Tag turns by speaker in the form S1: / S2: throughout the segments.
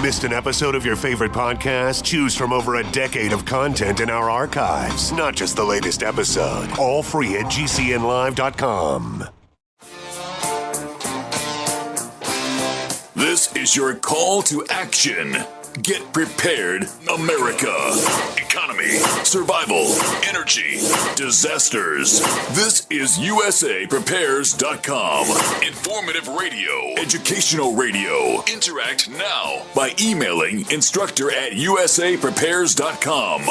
S1: Missed an episode of your favorite podcast? Choose from over a decade of content in our archives, not just the latest episode. All free at gcnlive.com.
S2: This is your call to action. Get prepared, America. Economy, survival, energy, disasters. This is USAPrepares.com. Informative radio, educational radio. Interact now by emailing instructor@USAPrepares.com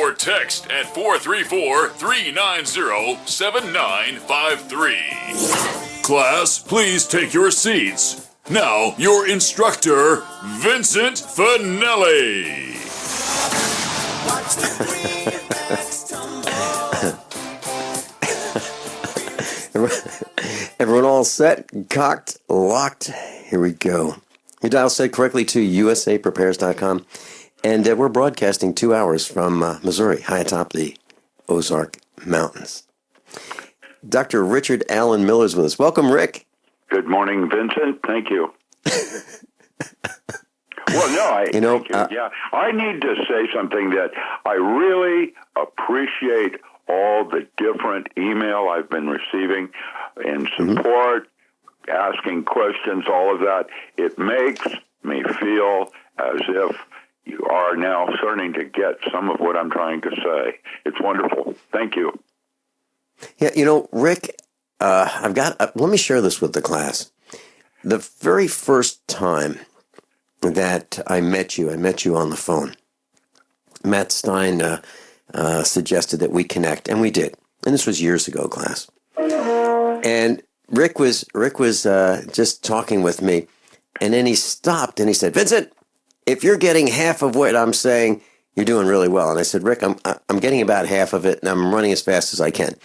S2: or text at 434-390-7953. Class, please take your seats. Now, your instructor, Vincent Finelli.
S3: Everyone all set, cocked, locked? Here we go. Your dial set correctly to USAPrepares.com. And we're broadcasting 2 hours from Missouri, high atop the Ozark Mountains. Dr. Richard Allen Miller is with us. Welcome, Rick.
S4: Good morning, Vincent. Thank you. Well, no, I need to say something that I really appreciate all the different email I've been receiving in support, asking questions, all of that. It makes me feel as if you are now starting to get some of what I'm trying to say. It's wonderful. Thank you.
S3: Yeah, Rick, let me share this with the class. The very first time that I met you on the phone. Matt Stein suggested that we connect, and we did. And this was years ago, class. And Rick was just talking with me, and then he stopped and he said, "Vincent, if you're getting half of what I'm saying, you're doing really well." And I said, "Rick, I'm getting about half of it, and I'm running as fast as I can."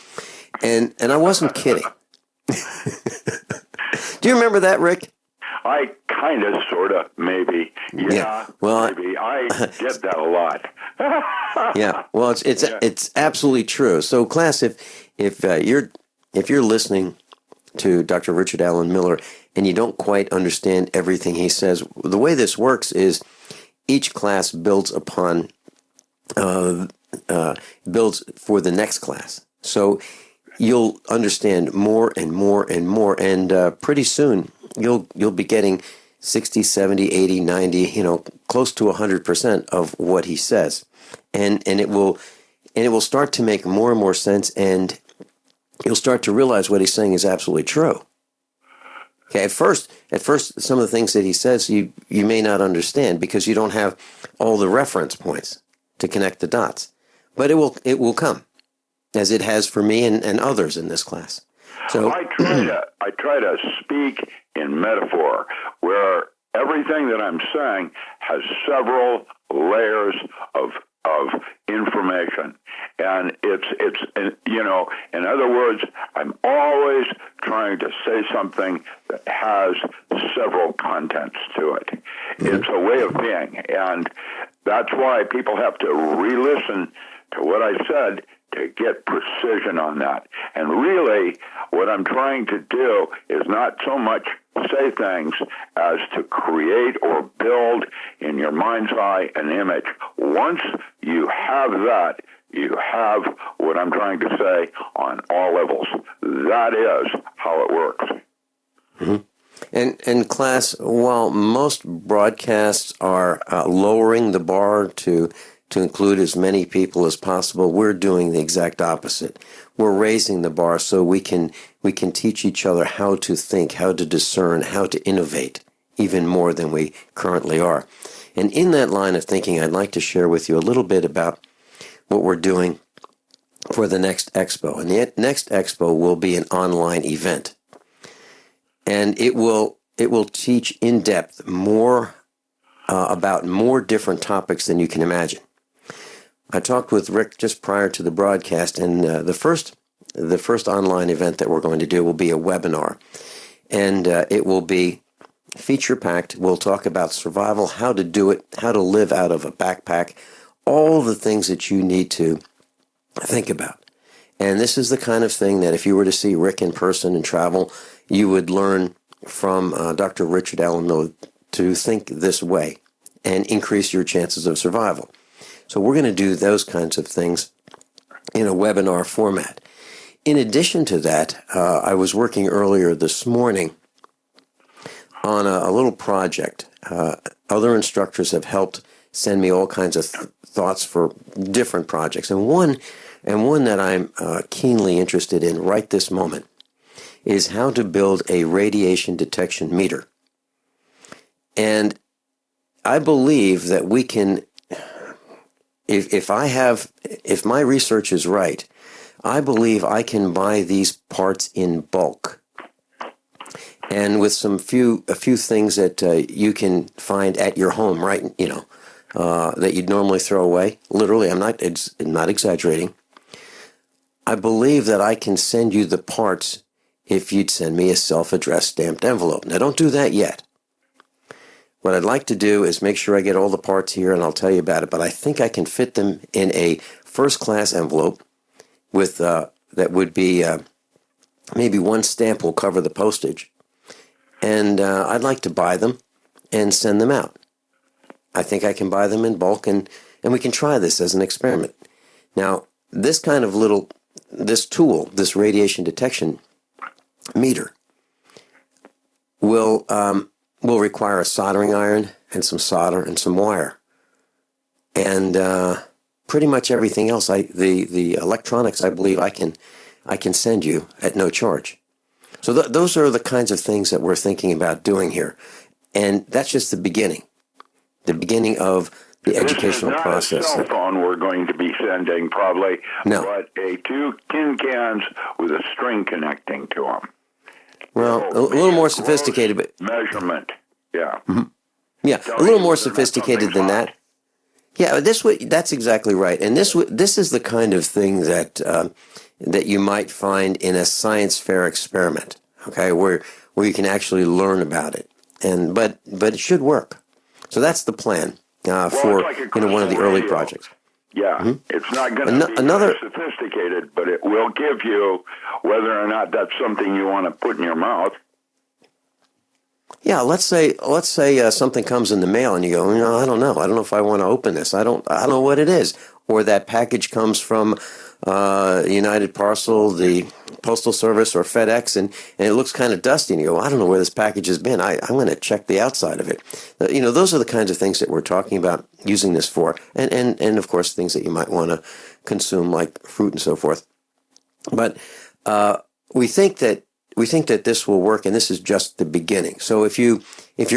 S3: And I wasn't kidding. Do you remember that, Rick?
S4: I kind of, sort of, maybe. Yeah, well, maybe. I get that a lot.
S3: Yeah, well, it's absolutely true. So, class, if you're listening to Dr. Richard Allen Miller and you don't quite understand everything he says, the way this works is each class builds upon builds for the next class. So you'll understand more and more and more, and pretty soon you'll be getting 60, 70, 80, 90, close to 100% of what he says. And it will start to make more and more sense, and you'll start to realize what he's saying is absolutely true. Okay, at first, some of the things that he says you may not understand because you don't have all the reference points to connect the dots. But it will come, as it has for me and others in this class. So
S4: I try to speak in metaphor, where everything that I'm saying has several layers of information, and it's in other words, I'm always trying to say something that has several contents to it. It's a way of being, and that's why people have to re-listen to what I said to get precision on that. And really, what I'm trying to do is not so much say things as to create or build in your mind's eye an image. Once you have that, you have what I'm trying to say on all levels. That is how it works.
S3: Mm-hmm. And class, while most broadcasts are lowering the bar to include as many people as possible, we're doing the exact opposite. We're raising the bar so we can teach each other how to think, how to discern, how to innovate even more than we currently are. And in that line of thinking, I'd like to share with you a little bit about what we're doing for the next expo. And the next expo will be an online event. And it will teach in depth more about more different topics than you can imagine. I talked with Rick just prior to the broadcast, and the first online event that we're going to do will be a webinar, and it will be feature-packed. We'll talk about survival, how to do it, how to live out of a backpack, all the things that you need to think about. And this is the kind of thing that if you were to see Rick in person and travel, you would learn from Dr. Richard Allen Miller to think this way. and increase your chances of survival. So we're going to do those kinds of things in a webinar format. In addition to that, I was working earlier this morning on a little project. Other instructors have helped send me all kinds of thoughts for different projects. And one that I'm keenly interested in right this moment is how to build a radiation detection meter. And I believe that we can, if my research is right, I believe I can buy these parts in bulk. And with a few things that you can find at your home, right? That you'd normally throw away. Literally, I'm not exaggerating. I believe that I can send you the parts if you'd send me a self-addressed stamped envelope. Now, don't do that yet. What I'd like to do is make sure I get all the parts here, and I'll tell you about it. But I think I can fit them in a first-class envelope with that would be maybe one stamp will cover the postage. And I'd like to buy them and send them out. I think I can buy them in bulk, and we can try this as an experiment. Now, this kind of this tool, this radiation detection meter, will require a soldering iron and some solder and some wire. And pretty much everything else, the electronics, I believe I can send you at no charge. So those are the kinds of things that we're thinking about doing here. And that's just the beginning of the educational process.
S4: This is not a cell phone we're going to be sending, probably,
S3: no.
S4: But two tin cans with a string connecting to them.
S3: Well, a little more sophisticated, but
S4: measurement, yeah.
S3: Mm-hmm. Yeah, a little more sophisticated than that. Yeah, that's exactly right. And this is the kind of thing that you might find in a science fair experiment, okay, where you can actually learn about it. But it should work. So that's the plan for
S4: like
S3: one of the early projects.
S4: Yeah, mm-hmm. It's not going to be very sophisticated, but it will give you whether or not that's something you want to put in your mouth.
S3: Yeah, let's say something comes in the mail and you go, I don't know if I want to open this. I don't know what it is. Or that package comes from United Parcel, the Postal Service, or FedEx, and it looks kind of dusty, and you go, I don't know where this package has been. I'm going to check the outside of it. Those are the kinds of things that we're talking about using this for, and of course things that you might want to consume like fruit and so forth. But we think that this will work, and this is just the beginning. So if you're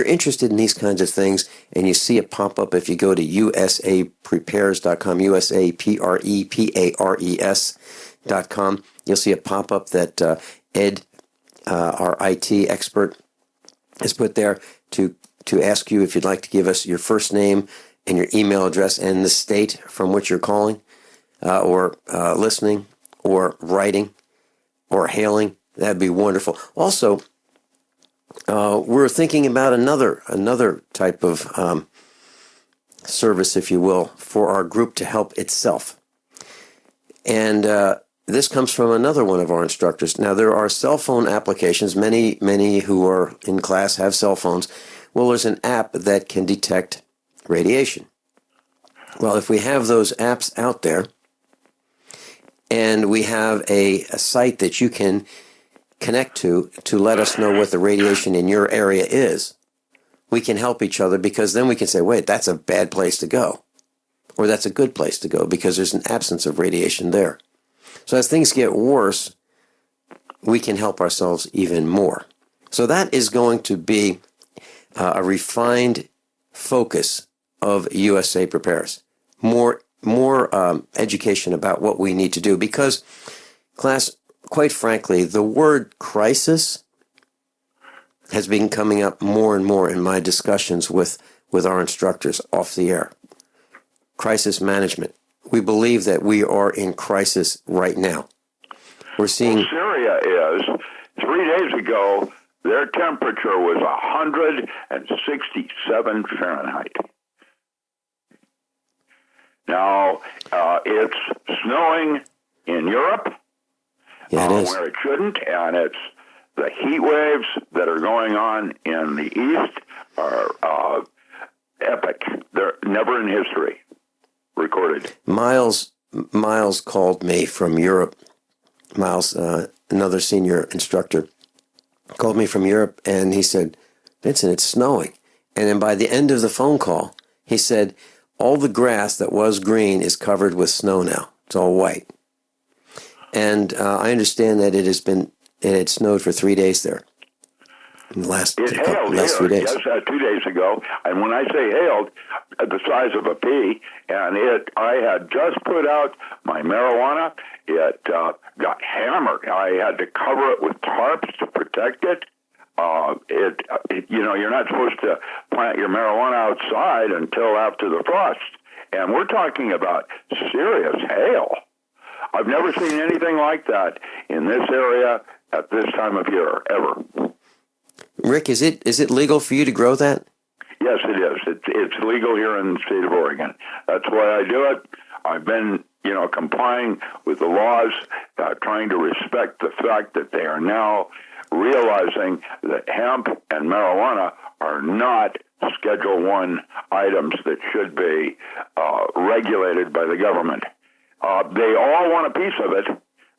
S3: interested in these kinds of things and you see it pop up, if you go to usaprepares.com, usaprepares.com, you'll see a pop up that Ed, our IT expert, has put there to ask you if you'd like to give us your first name and your email address and the state from which you're calling, or listening, or writing, or hailing. That'd be wonderful. Also, we're thinking about another type of service, if you will, for our group to help itself. And this comes from another one of our instructors. Now, there are cell phone applications. Many who are in class have cell phones. Well, there's an app that can detect radiation. Well, if we have those apps out there, and we have a site that you can connect to let us know what the radiation in your area is, we can help each other, because then we can say, wait, that's a bad place to go, or that's a good place to go because there's an absence of radiation there. So as things get worse, we can help ourselves even more. So that is going to be a refined focus of USA Prepares. More education about what we need to do, because, class, quite frankly, the word crisis has been coming up more and more in my discussions with our instructors off the air. Crisis management. We believe that we are in crisis right now. We're seeing...
S4: Well, Syria is. 3 days ago, their temperature was 167 Fahrenheit. Now, it's snowing in Europe,
S3: yeah, it is.
S4: where it shouldn't, and it's the heat waves that are going on in the east are epic. never in history recorded.
S3: Miles called me from Europe. Miles, another senior instructor, called me from Europe, and he said, Vincent, it's snowing. And then by the end of the phone call, he said, all the grass that was green is covered with snow now. It's all white. And I understand that it had snowed for 3 days there. In the last few days.
S4: Yes, 2 days ago. And when I say hailed, the size of a pea, and I had just put out my marijuana. It got hammered. I had to cover it with tarps to protect it. You're not supposed to plant your marijuana outside until after the frost. And we're talking about serious hail. I've never seen anything like that in this area at this time of year, ever.
S3: Rick, is it legal for you to grow that?
S4: Yes, it is. It's legal here in the state of Oregon. That's why I do it. I've been, complying with the laws, trying to respect the fact that they are now realizing that hemp and marijuana are not Schedule I items that should be regulated by the government. They all want a piece of it.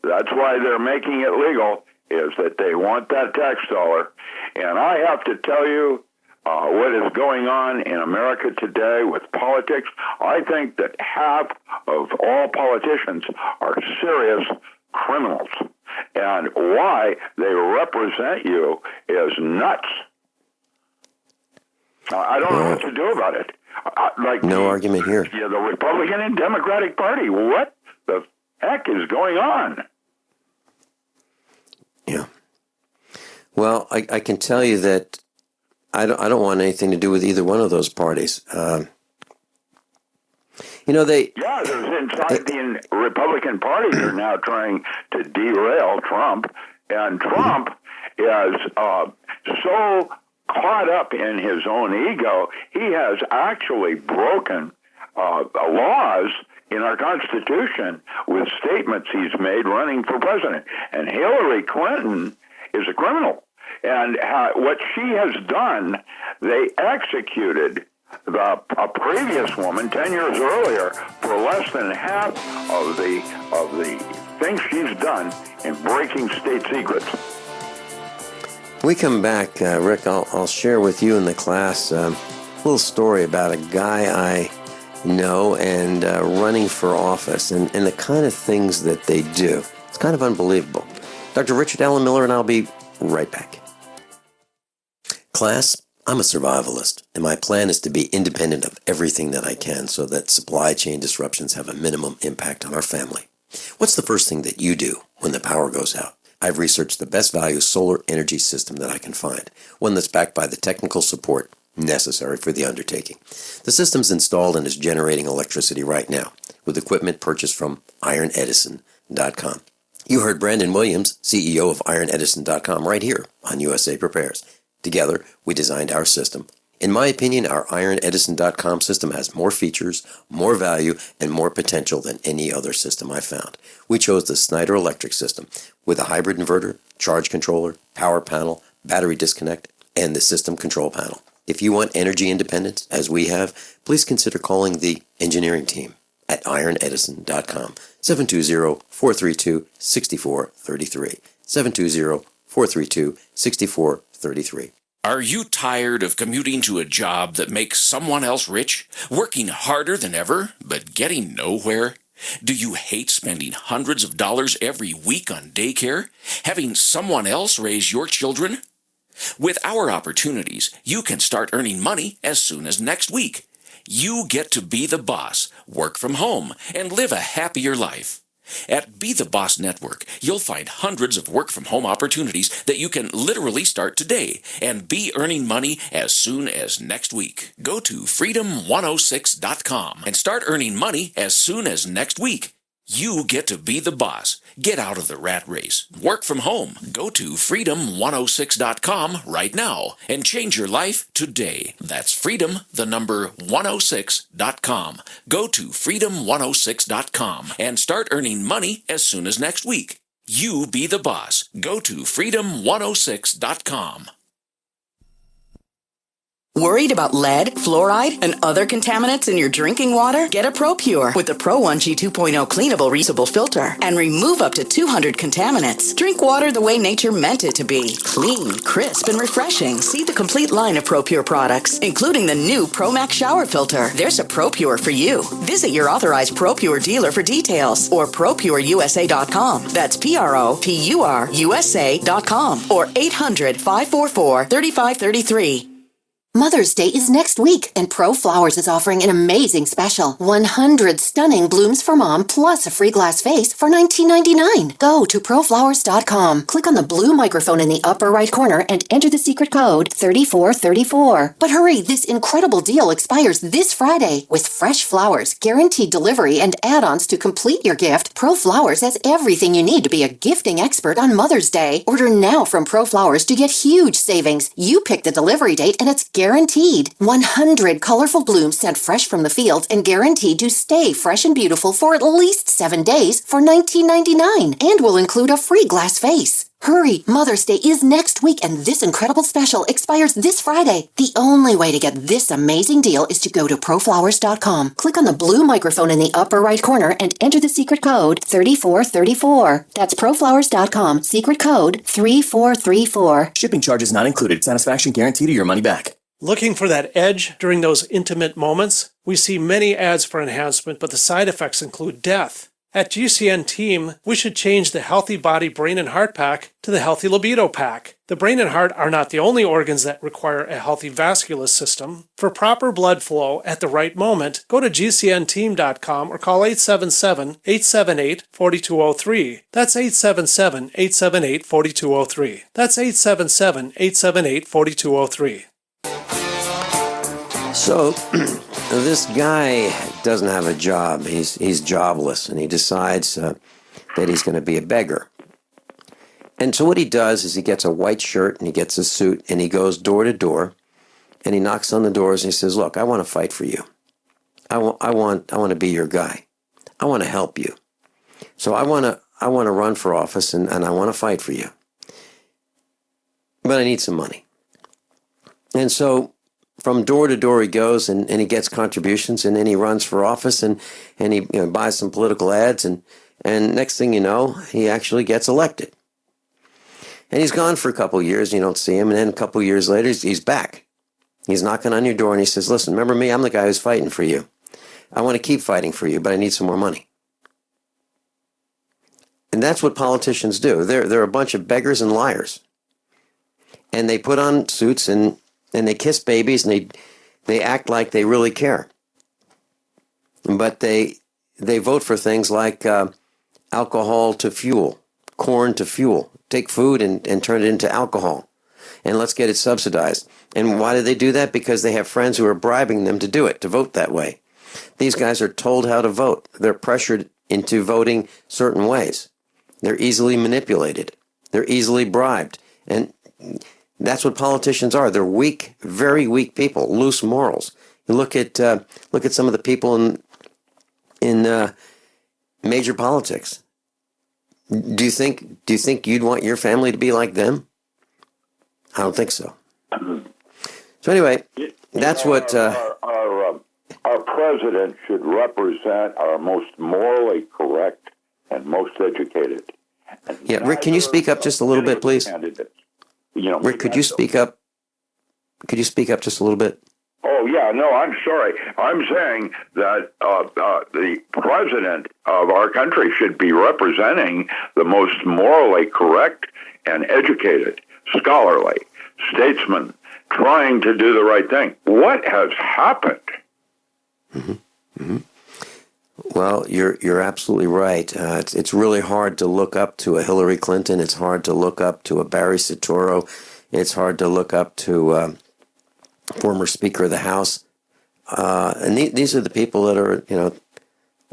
S4: That's why they're making it legal, is that they want that tax dollar. And I have to tell you, what is going on in America today with politics, I think that half of all politicians are serious criminals. And why they represent you is nuts. I don't know what to do about it.
S3: No argument here.
S4: Yeah, the Republican and Democratic Party. What the heck is going on?
S3: Yeah. Well, I can tell you that I don't want anything to do with either one of those parties. There's inside the Republican Party, they're now trying to derail Trump, and Trump is so caught up in his own ego, he has actually broken laws in our Constitution with statements he's made running for president. And Hillary Clinton is a criminal. And what she has done, they executed a previous woman 10 years earlier for less than half of the things she's done in breaking state secrets. We come back, Rick, I'll share with you in the class a little story about a guy I know and running for office and the kind of things that they do. It's kind of unbelievable. Dr. Richard Allen Miller and I'll be right back. Class, I'm a survivalist, and my plan is to be independent of everything that I can so that supply chain disruptions have a minimum impact on our family. What's the first thing that you do when the power goes out? I've researched the best value solar energy system that I can find, one that's backed by the technical support necessary for the undertaking. The system's installed and is generating electricity right now with equipment purchased from IronEdison.com. You heard Brandon Williams, CEO of IronEdison.com, right here on USA Prepares. Together, we designed our system. In my opinion, our IronEdison.com system has more features, more value, and more potential than any other system I've found. We chose the Snyder Electric system with a hybrid inverter, charge controller, power panel, battery disconnect, and the system control panel. If you want energy independence, as we have, please consider calling the engineering team at IronEdison.com, 720-432-6433, 720-432-6433.
S5: Are you tired of commuting to a job that makes someone else rich, working harder than ever, but getting nowhere? Do you hate spending hundreds of dollars every week on daycare, having someone else raise your children? With our opportunities, you can start earning money as soon as next week. You get to be the boss, work from home, and live a happier life. At Be the Boss Network, you'll find hundreds of work-from-home opportunities that you can literally start today and be earning money as soon as next week. Go to freedom106.com and start earning money as soon as next week. You get to be the boss. Get out of the rat race. Work from home. Go to freedom106.com right now and change your life today. That's freedom, the number 106.com. Go to freedom106.com and start earning money as soon as next week. You be the boss. Go to freedom106.com.
S6: Worried about lead, fluoride, and other contaminants in your drinking water? Get a ProPure with the Pro 1G 2.0 cleanable reusable filter and remove up to 200 contaminants. Drink water the way nature meant it to be. Clean, crisp, and refreshing. See the complete line of ProPure products, including the new ProMax shower filter. There's a ProPure for you. Visit your authorized ProPure dealer for details or ProPureUSA.com. That's ProPureUSA.com or 800-544-3533.
S7: Mother's Day is next week, and Pro Flowers is offering an amazing special. 100 stunning blooms for mom, plus a free glass vase for $19.99. Go to proflowers.com. Click on the blue microphone in the upper right corner and enter the secret code 3434. But hurry, this incredible deal expires this Friday. With fresh flowers, guaranteed delivery, and add-ons to complete your gift, Pro Flowers has everything you need to be a gifting expert on Mother's Day. Order now from Pro Flowers to get huge savings. You pick the delivery date, and it's guaranteed. 100 colorful blooms sent fresh from the fields and guaranteed to stay fresh and beautiful for at least 7 days for $19.99 and will include a free glass vase. Hurry, Mother's Day is next week and this incredible special expires this Friday. The only way to get this amazing deal is to go to proflowers.com. Click on the blue microphone in the upper right corner and enter the secret code 3434. That's proflowers.com, secret code 3434.
S8: Shipping charges not included. Satisfaction guaranteed or your money back.
S9: Looking for that edge during those intimate moments? We see many ads for enhancement, but the side effects include death. At GCN Team, we should change the Healthy Body, Brain, and Heart Pack to the Healthy Libido Pack. The brain and heart are not the only organs that require a healthy vascular system. For proper blood flow at the right moment, go to gcnteam.com or call 877-878-4203. That's 877-878-4203. That's 877-878-4203.
S3: So this guy doesn't have a job. He's jobless, and he decides that he's going to be a beggar. And so what he does is he gets a white shirt and he gets a suit and he goes door to door and he knocks on the doors and he says, "Look, I want to fight for you. I want to be your guy. I want to help you. So I want to run for office and I want to fight for you. But I need some money." And so from door to door he goes and he gets contributions and then he runs for office and he buys some political ads and next thing you know, he actually gets elected. And he's gone for a couple of years and you don't see him, and then a couple of years later he's back. He's knocking on your door and he says, "Listen, remember me? I'm the guy who's fighting for you. I want to keep fighting for you, but I need some more money." And that's what politicians do. They're a bunch of beggars and liars. And they put on suits and they kiss babies and they act like they really care. But they vote for things like alcohol to fuel, corn to fuel. Take food and turn it into alcohol. And let's get it subsidized. And why do they do that? Because they have friends who are bribing them to do it, to vote that way. These guys are told how to vote. They're pressured into voting certain ways. They're easily manipulated. They're easily bribed. And that's what politicians are. They're weak, very weak people, loose morals. You look at some of the people in major politics. Do you think you'd want your family to be like them? I don't think so. So anyway, that's what
S4: our president should represent our most morally correct and most educated.
S3: Yeah, Rick, can you speak up just a little bit, please? Rick, could you speak up? Could you speak up just a little bit?
S4: Oh, yeah, no, I'm sorry. I'm saying that the president of our country should be representing the most morally correct and educated, scholarly statesman trying to do the right thing. What has happened?
S3: Mm-hmm. Mm-hmm. Well, you're absolutely right. It's really hard to look up to a Hillary Clinton. It's hard to look up to a Barry Soetoro. It's hard to look up to former Speaker of the House. And these are the people that are,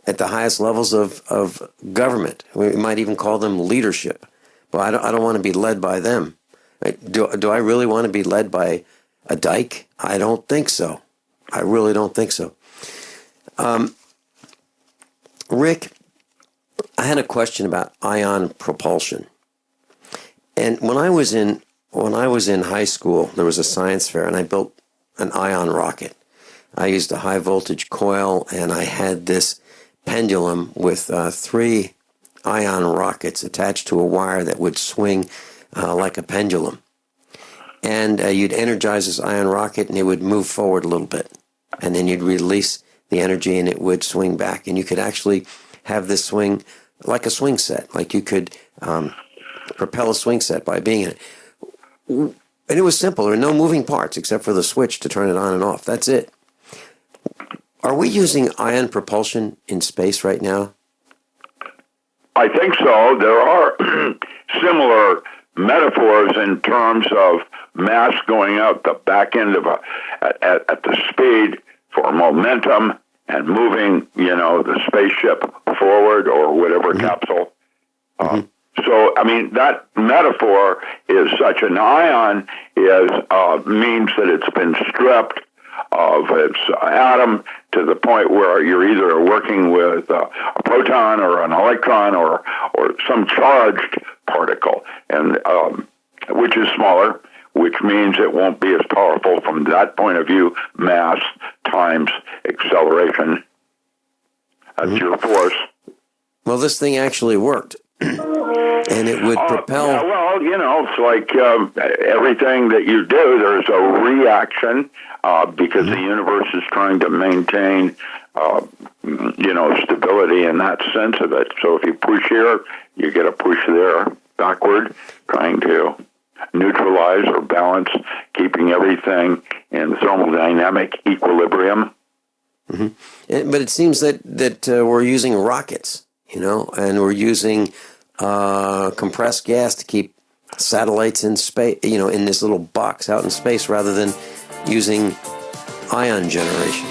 S3: at the highest levels of government. We might even call them leadership. But I don't want to be led by them. Do I really want to be led by a dyke? I don't think so. I really don't think so. Rick, I had a question about ion propulsion. And when I was in high school, there was a science fair, and I built an ion rocket. I used a high voltage coil, and I had this pendulum with 3 ion rockets attached to a wire that would swing like a pendulum. And you'd energize this ion rocket, and it would move forward a little bit. And then you'd release the energy, and it would swing back. And you could actually have this swing like a swing set, like you could propel a swing set by being in it. And it was simple. There were no moving parts except for the switch to turn it on and off. That's it. Are we using ion propulsion in space right now?
S4: I think so. There are similar metaphors in terms of mass going out the back end of at the speed for momentum and moving, the spaceship forward or whatever capsule. So, I mean, that metaphor is such an ion means that it's been stripped of its atom to the point where you're either working with a proton or an electron or some charged particle, and which is smaller, which means it won't be as powerful from that point of view. Mass times acceleration. That's your force.
S3: Well, this thing actually worked. And it would propel.
S4: Yeah, well, it's like everything that you do, there's a reaction because the universe is trying to maintain, stability in that sense of it. So if you push here, you get a push there backward, trying to neutralize or balance, keeping everything in thermodynamic equilibrium.
S3: But it seems that we're using rockets, and we're using compressed gas to keep satellites in space, in this little box out in space, rather than using ion generation.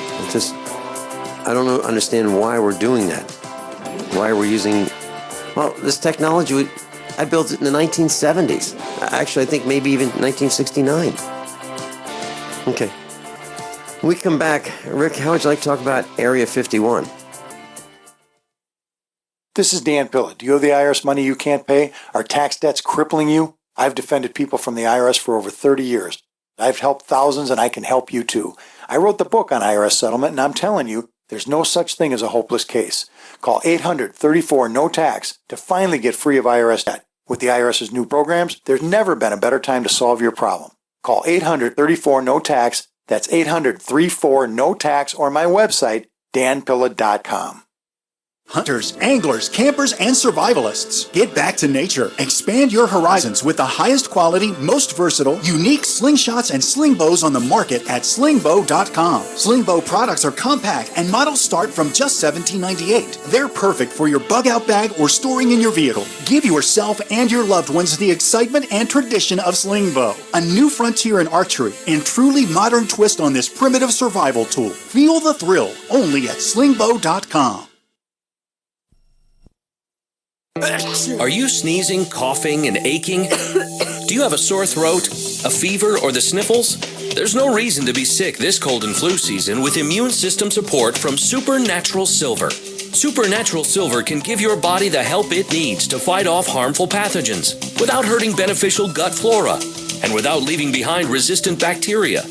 S3: I don't understand why we're doing that. Why we're using, this technology, I built it in the 1970s. Actually, I think maybe even 1969. Okay. When we come back, Rick, how would you like to talk about Area 51?
S10: This is Dan Pilla. Do you have the IRS money you can't pay? Are tax debts crippling you? I've defended people from the IRS for over 30 years. I've helped thousands, and I can help you too. I wrote the book on IRS settlement, and I'm telling you, there's no such thing as a hopeless case. Call 800-34-NO-TAX to finally get free of IRS debt. With the IRS's new programs, there's never been a better time to solve your problem. Call 800-34-NO-TAX. That's 800-34-NO-TAX, or my website, danpilla.com.
S11: Hunters, anglers, campers, and survivalists. Get back to nature. Expand your horizons with the highest quality, most versatile, unique slingshots and sling bows on the market at slingbow.com. Sling bow products are compact and models start from just $17.98. They're perfect for your bug out bag or storing in your vehicle. Give yourself and your loved ones the excitement and tradition of sling bow. A new frontier in archery and truly modern twist on this primitive survival tool. Feel the thrill only at slingbow.com.
S12: Are you sneezing, coughing, and aching? Do you have a sore throat, a fever, or the sniffles? There's no reason to be sick this cold and flu season with immune system support from Supernatural Silver. Supernatural Silver can give your body the help it needs to fight off harmful pathogens without hurting beneficial gut flora and without leaving behind resistant bacteria.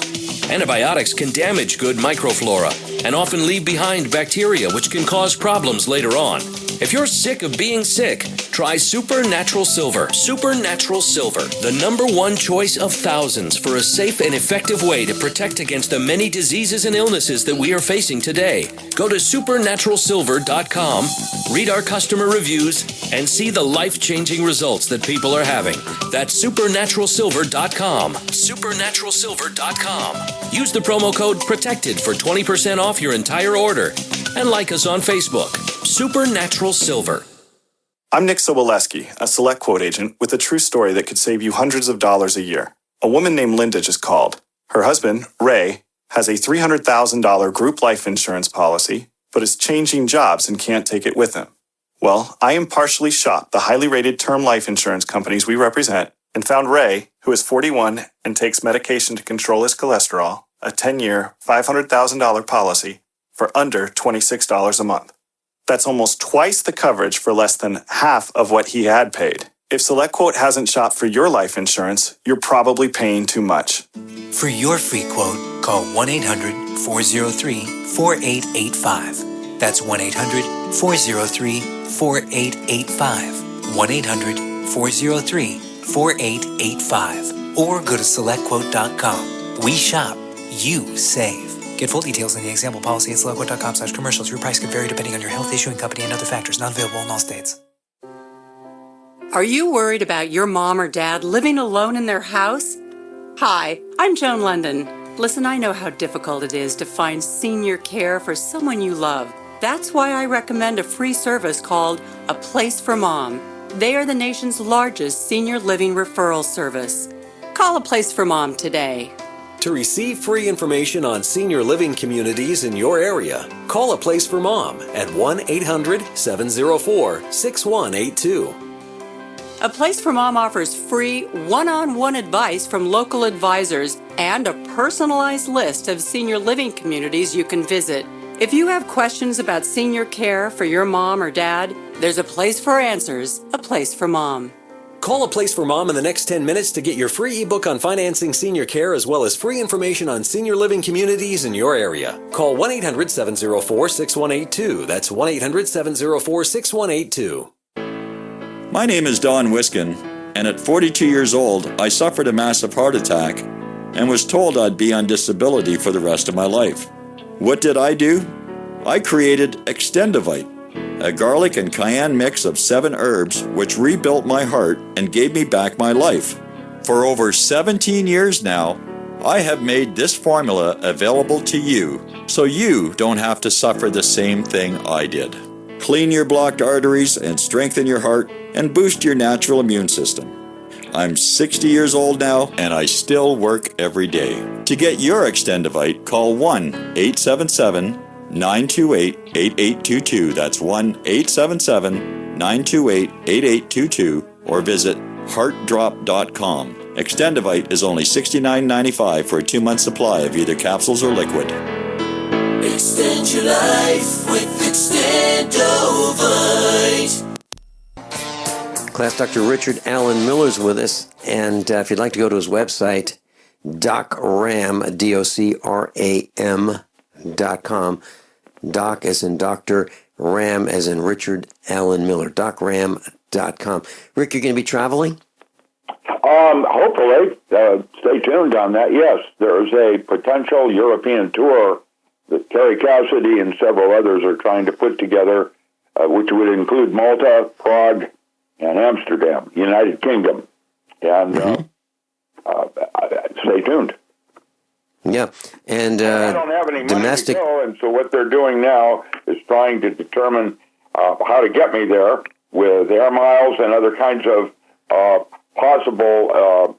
S12: Antibiotics can damage good microflora and often leave behind bacteria which can cause problems later on. If you're sick of being sick, try Supernatural Silver. Supernatural Silver, the #1 choice of thousands for a safe and effective way to protect against the many diseases and illnesses that we are facing today. Go to supernaturalsilver.com, read our customer reviews, and see the life-changing results that people are having. That's supernaturalsilver.com. Supernaturalsilver.com. Use the promo code PROTECTED for 20% off your entire order. And like us on Facebook. Supernatural Silver.
S13: I'm Nick Soboleski, a Select Quote agent with a true story that could save you hundreds of dollars a year. A woman named Linda just called. Her husband, Ray, has a $300,000 group life insurance policy, but is changing jobs and can't take it with him. Well, I impartially shopped the highly rated term life insurance companies we represent and found Ray, who is 41 and takes medication to control his cholesterol, a 10-year, $500,000 policy for under $26 a month. That's almost twice the coverage for less than half of what he had paid. If SelectQuote hasn't shopped for your life insurance, you're probably paying too much.
S14: For your free quote, call 1-800-403-4885. That's 1-800-403-4885. 1-800-403-4885. Or go to SelectQuote.com. We shop, you save. Get full details in the example policy at SelectQuote.com/commercials. Your price could vary depending on your health, issuing company, and other factors. Not available in all states.
S15: Are you worried about your mom or dad living alone in their house? Hi, I'm Joan London. Listen, I know how difficult it is to find senior care for someone you love. That's why I recommend a free service called A Place for Mom. They are the nation's largest senior living referral service. Call A Place for Mom today.
S16: To receive free information on senior living communities in your area, call A Place for Mom at 1-800-704-6182.
S15: A Place for Mom offers free one-on-one advice from local advisors and a personalized list of senior living communities you can visit. If you have questions about senior care for your mom or dad, there's a place for answers, A Place for Mom.
S16: Call A Place for Mom in the next 10 minutes to get your free ebook on financing senior care as well as free information on senior living communities in your area. Call 1-800-704-6182. That's 1-800-704-6182.
S17: My name is Don Wiskin, and at 42 years old, I suffered a massive heart attack and was told I'd be on disability for the rest of my life. What did I do? I created Extendivite, a garlic and cayenne mix of 7 herbs which rebuilt my heart and gave me back my life. For over 17 years now, I have made this formula available to you so you don't have to suffer the same thing I did. Clean your blocked arteries and strengthen your heart and boost your natural immune system. I'm 60 years old now and I still work every day. To get your Extendivite, call 1-877-928-8822. That's 1-877-928-8822 or visit heartdrop.com. Extendivite is only $69.95 for a 2-month supply of either capsules or liquid.
S18: Extend your life with Extendovite.
S3: Class Dr. Richard Allen Miller's with us, and if you'd like to go to his website, docram, DOCRAM.com. Doc as in Dr., Ram as in Richard Allen Miller, docram.com. Rick, you're going to be traveling?
S4: Hopefully. Stay tuned on that. Yes, there's a potential European tour that Terry Cassidy and several others are trying to put together, which would include Malta, Prague, and Amsterdam, United Kingdom. And stay tuned.
S3: Yeah, and
S4: I don't have any money to go, and so what they're doing now is trying to determine how to get me there with air miles and other kinds of possible,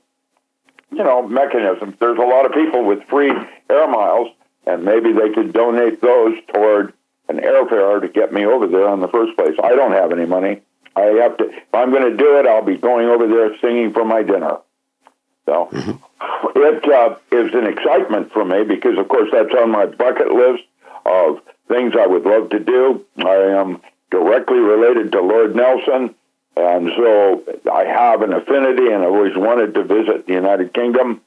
S4: mechanisms. There's a lot of people with free air miles, and maybe they could donate those toward an airfare to get me over there in the first place. I don't have any money. I have to. If I'm going to do it, I'll be going over there singing for my dinner. So it is an excitement for me because, of course, that's on my bucket list of things I would love to do. I am directly related to Lord Nelson, and so I have an affinity, and I've always wanted to visit the United Kingdom,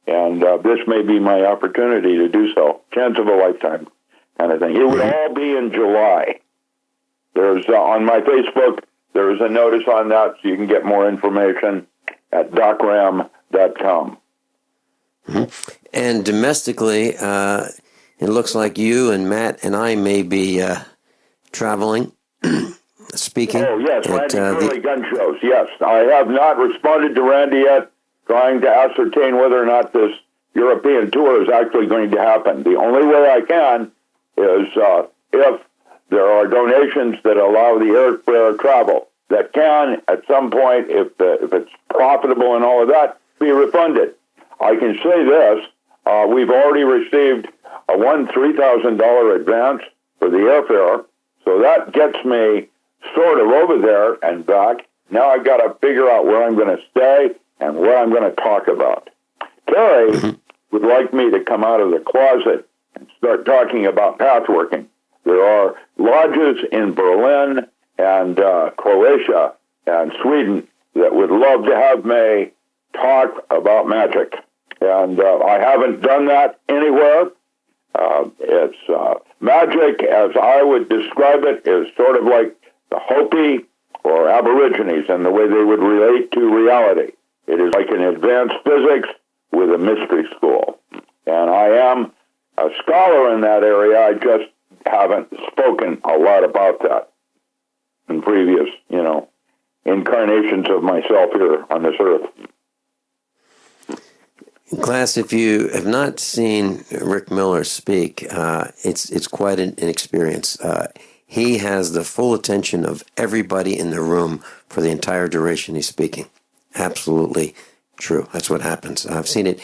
S4: and this may be my opportunity to do so. Chance of a lifetime kind of thing. It would all be in July. There's on my Facebook, there is a notice on that, so you can get more information at docram.com.
S3: And domestically, it looks like you and Matt and I may be traveling, speaking.
S4: Oh, yes, Randy Curly gun shows. Yes, I have not responded to Randy yet, trying to ascertain whether or not this European tour is actually going to happen. The only way I can is if there are donations that allow the airfare travel that can, at some point, if it's profitable and all of that, be refunded. I can say this, we've already received a $3,000 advance for the airfare, so that gets me sort of over there and back. Now I've got to figure out where I'm going to stay and what I'm going to talk about. Terry would like me to come out of the closet and start talking about pathworking. There are lodges in Berlin and Croatia and Sweden that would love to have me talk about magic. And I haven't done that anywhere. It's magic, as I would describe it, is sort of like the Hopi or Aborigines and the way they would relate to reality. It is like an advanced physics with a mystery school. And I am a scholar in that area. I just haven't spoken a lot about that in previous, incarnations of myself here on this earth.
S3: Class, if you have not seen Rick Miller speak, it's quite an experience. He has the full attention of everybody in the room for the entire duration he's speaking. Absolutely true. That's what happens. I've seen it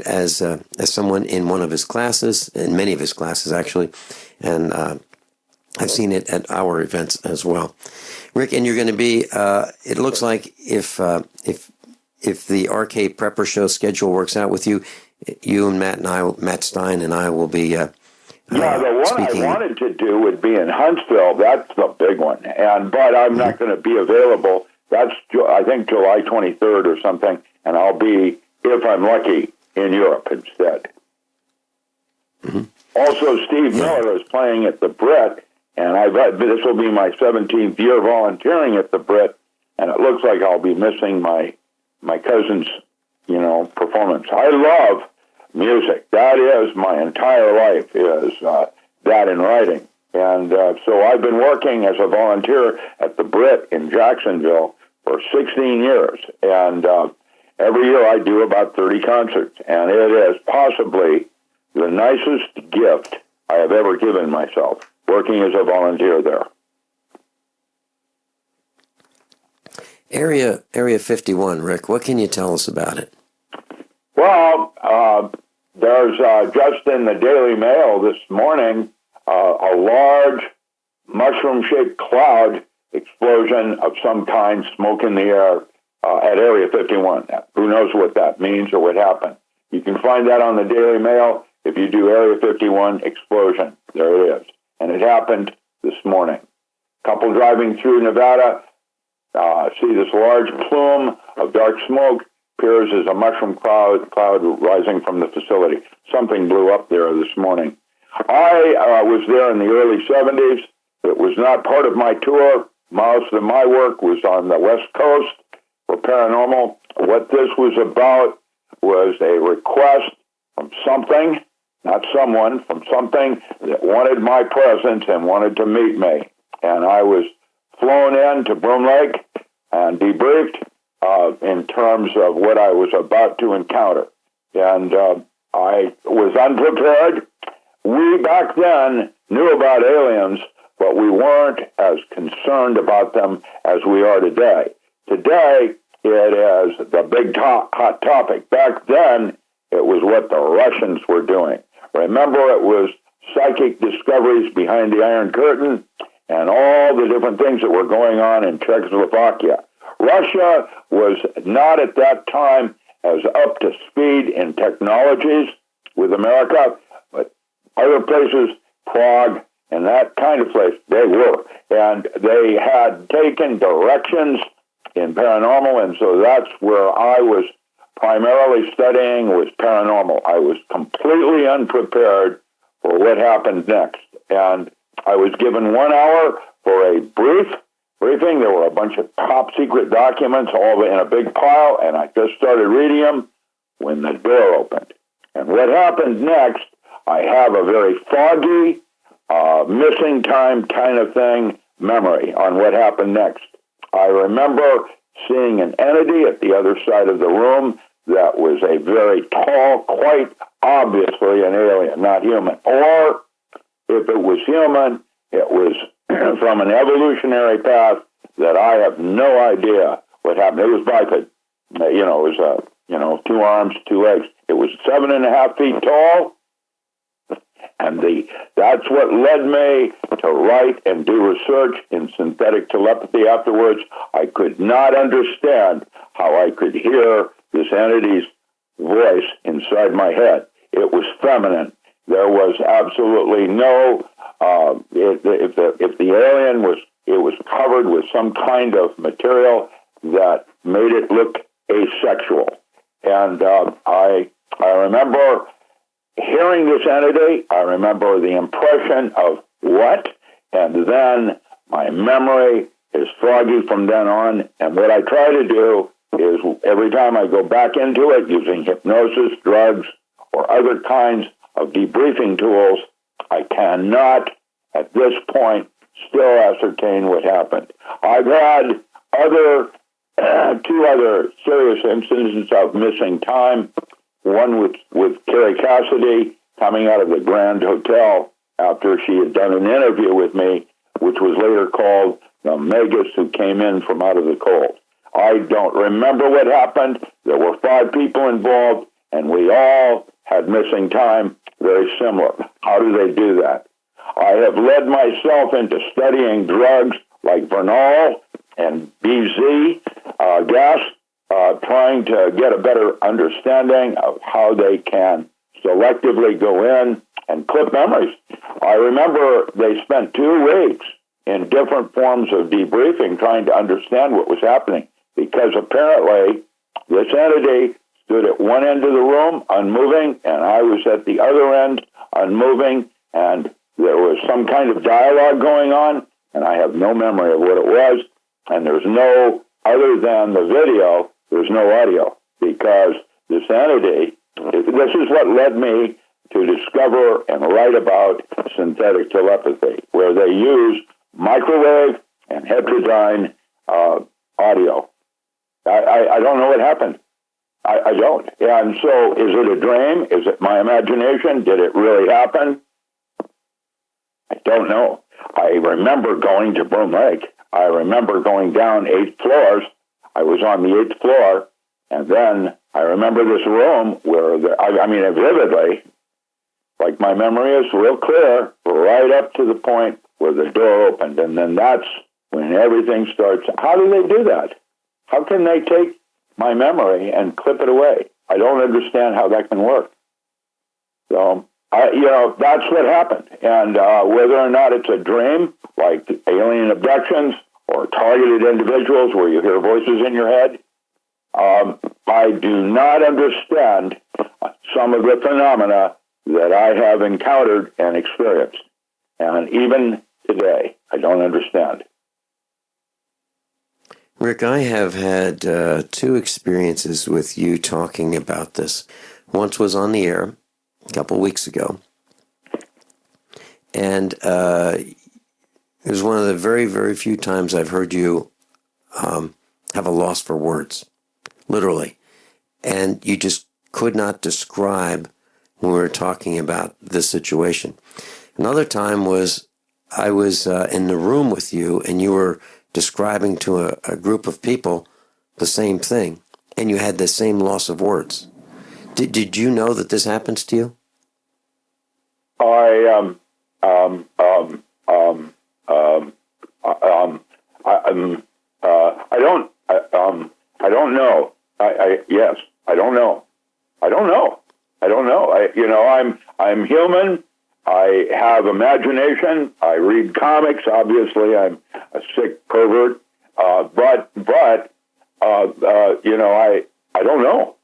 S3: as someone in one of his classes, in many of his classes actually, and I've seen it at our events as well. Rick, and you're going to be. It looks like if the Arcade Prepper Show schedule works out with you, you and Matt Stein and I will be.
S4: The one
S3: speaking.
S4: I wanted to do would be in Huntsville. That's the big one, but I'm not going to be available. That's I think July 23rd or something, and I'll be, if I'm lucky, in Europe instead.
S3: Mm-hmm.
S4: Also, Steve Miller is playing at the Brit, and this will be my 17th year volunteering at the Brit, and it looks like I'll be missing my cousin's, performance. I love music. That is my entire life, is that in writing. And so I've been working as a volunteer at the Brit in Jacksonville for 16 years. And every year I do about 30 concerts. And it is possibly the nicest gift I have ever given myself, working as a volunteer there.
S3: Area 51, Rick, what can you tell us about it?
S4: Well, there's just in the Daily Mail this morning a large mushroom-shaped cloud explosion of some kind, smoke in the air at Area 51. Who knows what that means or what happened? You can find that on the Daily Mail if you do Area 51 explosion. There it is. And it happened this morning. Couple driving through Nevada see this large plume of dark smoke, appears as a mushroom cloud rising from the facility. Something blew up there this morning. I was there in the early 70s. It was not part of my tour. Most of my work was on the West Coast for paranormal. What this was about was a request from something, not someone, from something that wanted my presence and wanted to meet me. And I was flown in to Broom Lake and debriefed in terms of what I was about to encounter. And I was unprepared. We back then knew about aliens, but we weren't as concerned about them as we are today. Today, it is the big hot topic. Back then, it was what the Russians were doing. Remember, it was psychic discoveries behind the Iron Curtain and all the different things that were going on in Czechoslovakia. Russia was not at that time as up to speed in technologies with America, but other places, Prague and that kind of place, they were. And they had taken directions in paranormal, and so that's where I was primarily studying, was paranormal. I was completely unprepared for what happened next. And I was given 1 hour for a briefing. There were a bunch of top secret documents all in a big pile, and I just started reading them when the door opened. And what happened next, I have a very foggy, missing time kind of thing memory on what happened next. I remember seeing an entity at the other side of the room that was a very tall, quite obviously an alien, not human. Or if it was human, it was from an evolutionary path that I have no idea what happened. It was biped. It was 2 arms, 2 legs. It was 7.5 feet tall. And that's what led me to write and do research in synthetic telepathy afterwards. I could not understand how I could hear this entity's voice inside my head. It was feminine. There was absolutely no, if the alien was, it was covered with some kind of material that made it look asexual. And I remember hearing this entity. I remember the impression of what, and then my memory is foggy from then on. And what I try to do is every time I go back into it using hypnosis, drugs, or other kinds of debriefing tools, I cannot, at this point, still ascertain what happened. I've had two other serious instances of missing time. One with Carrie Cassidy coming out of the Grand Hotel after she had done an interview with me, which was later called the Magus who came in from out of the cold. I don't remember what happened. There were 5 people involved, and we all had missing time, very similar. How do they do that? I have led myself into studying drugs like Vernol and BZ gas, trying to get a better understanding of how they can selectively go in and clip memories. I remember they spent 2 weeks in different forms of debriefing trying to understand what was happening, because apparently this entity stood at one end of the room, unmoving, and I was at the other end, unmoving, and there was some kind of dialogue going on, and I have no memory of what it was, and there's no, other than the video, there's no audio, because this entity, this is what led me to discover and write about synthetic telepathy, where they use microwave and heterodyne audio. I don't know what happened. I don't. And so is it a dream? Is it my imagination? Did it really happen? I don't know. I remember going to Broom Lake. I remember going down 8 floors. I was on the 8th floor, and then I remember this room where, vividly, like my memory is real clear, right up to the point where the door opened, and then that's when everything starts. How do they do that? How can they take my memory and clip it away? I don't understand how that can work. So, that's what happened. And whether or not it's a dream, like alien abductions or targeted individuals where you hear voices in your head, I do not understand some of the phenomena that I have encountered and experienced. And even today, I don't understand.
S3: Rick, I have had 2 experiences with you talking about this. Once was on the air a couple weeks ago, and it was one of the very, very few times I've heard you have a loss for words, literally. And you just could not describe when we were talking about this situation. Another time was I was in the room with you, and you were describing to a group of people the same thing, and you had the same loss of words. Did you know that this happens to you?
S4: I don't know. Yes, I don't know. I don't know. I'm human. I have imagination. I read comics. Obviously, I'm a sick pervert. But I don't know.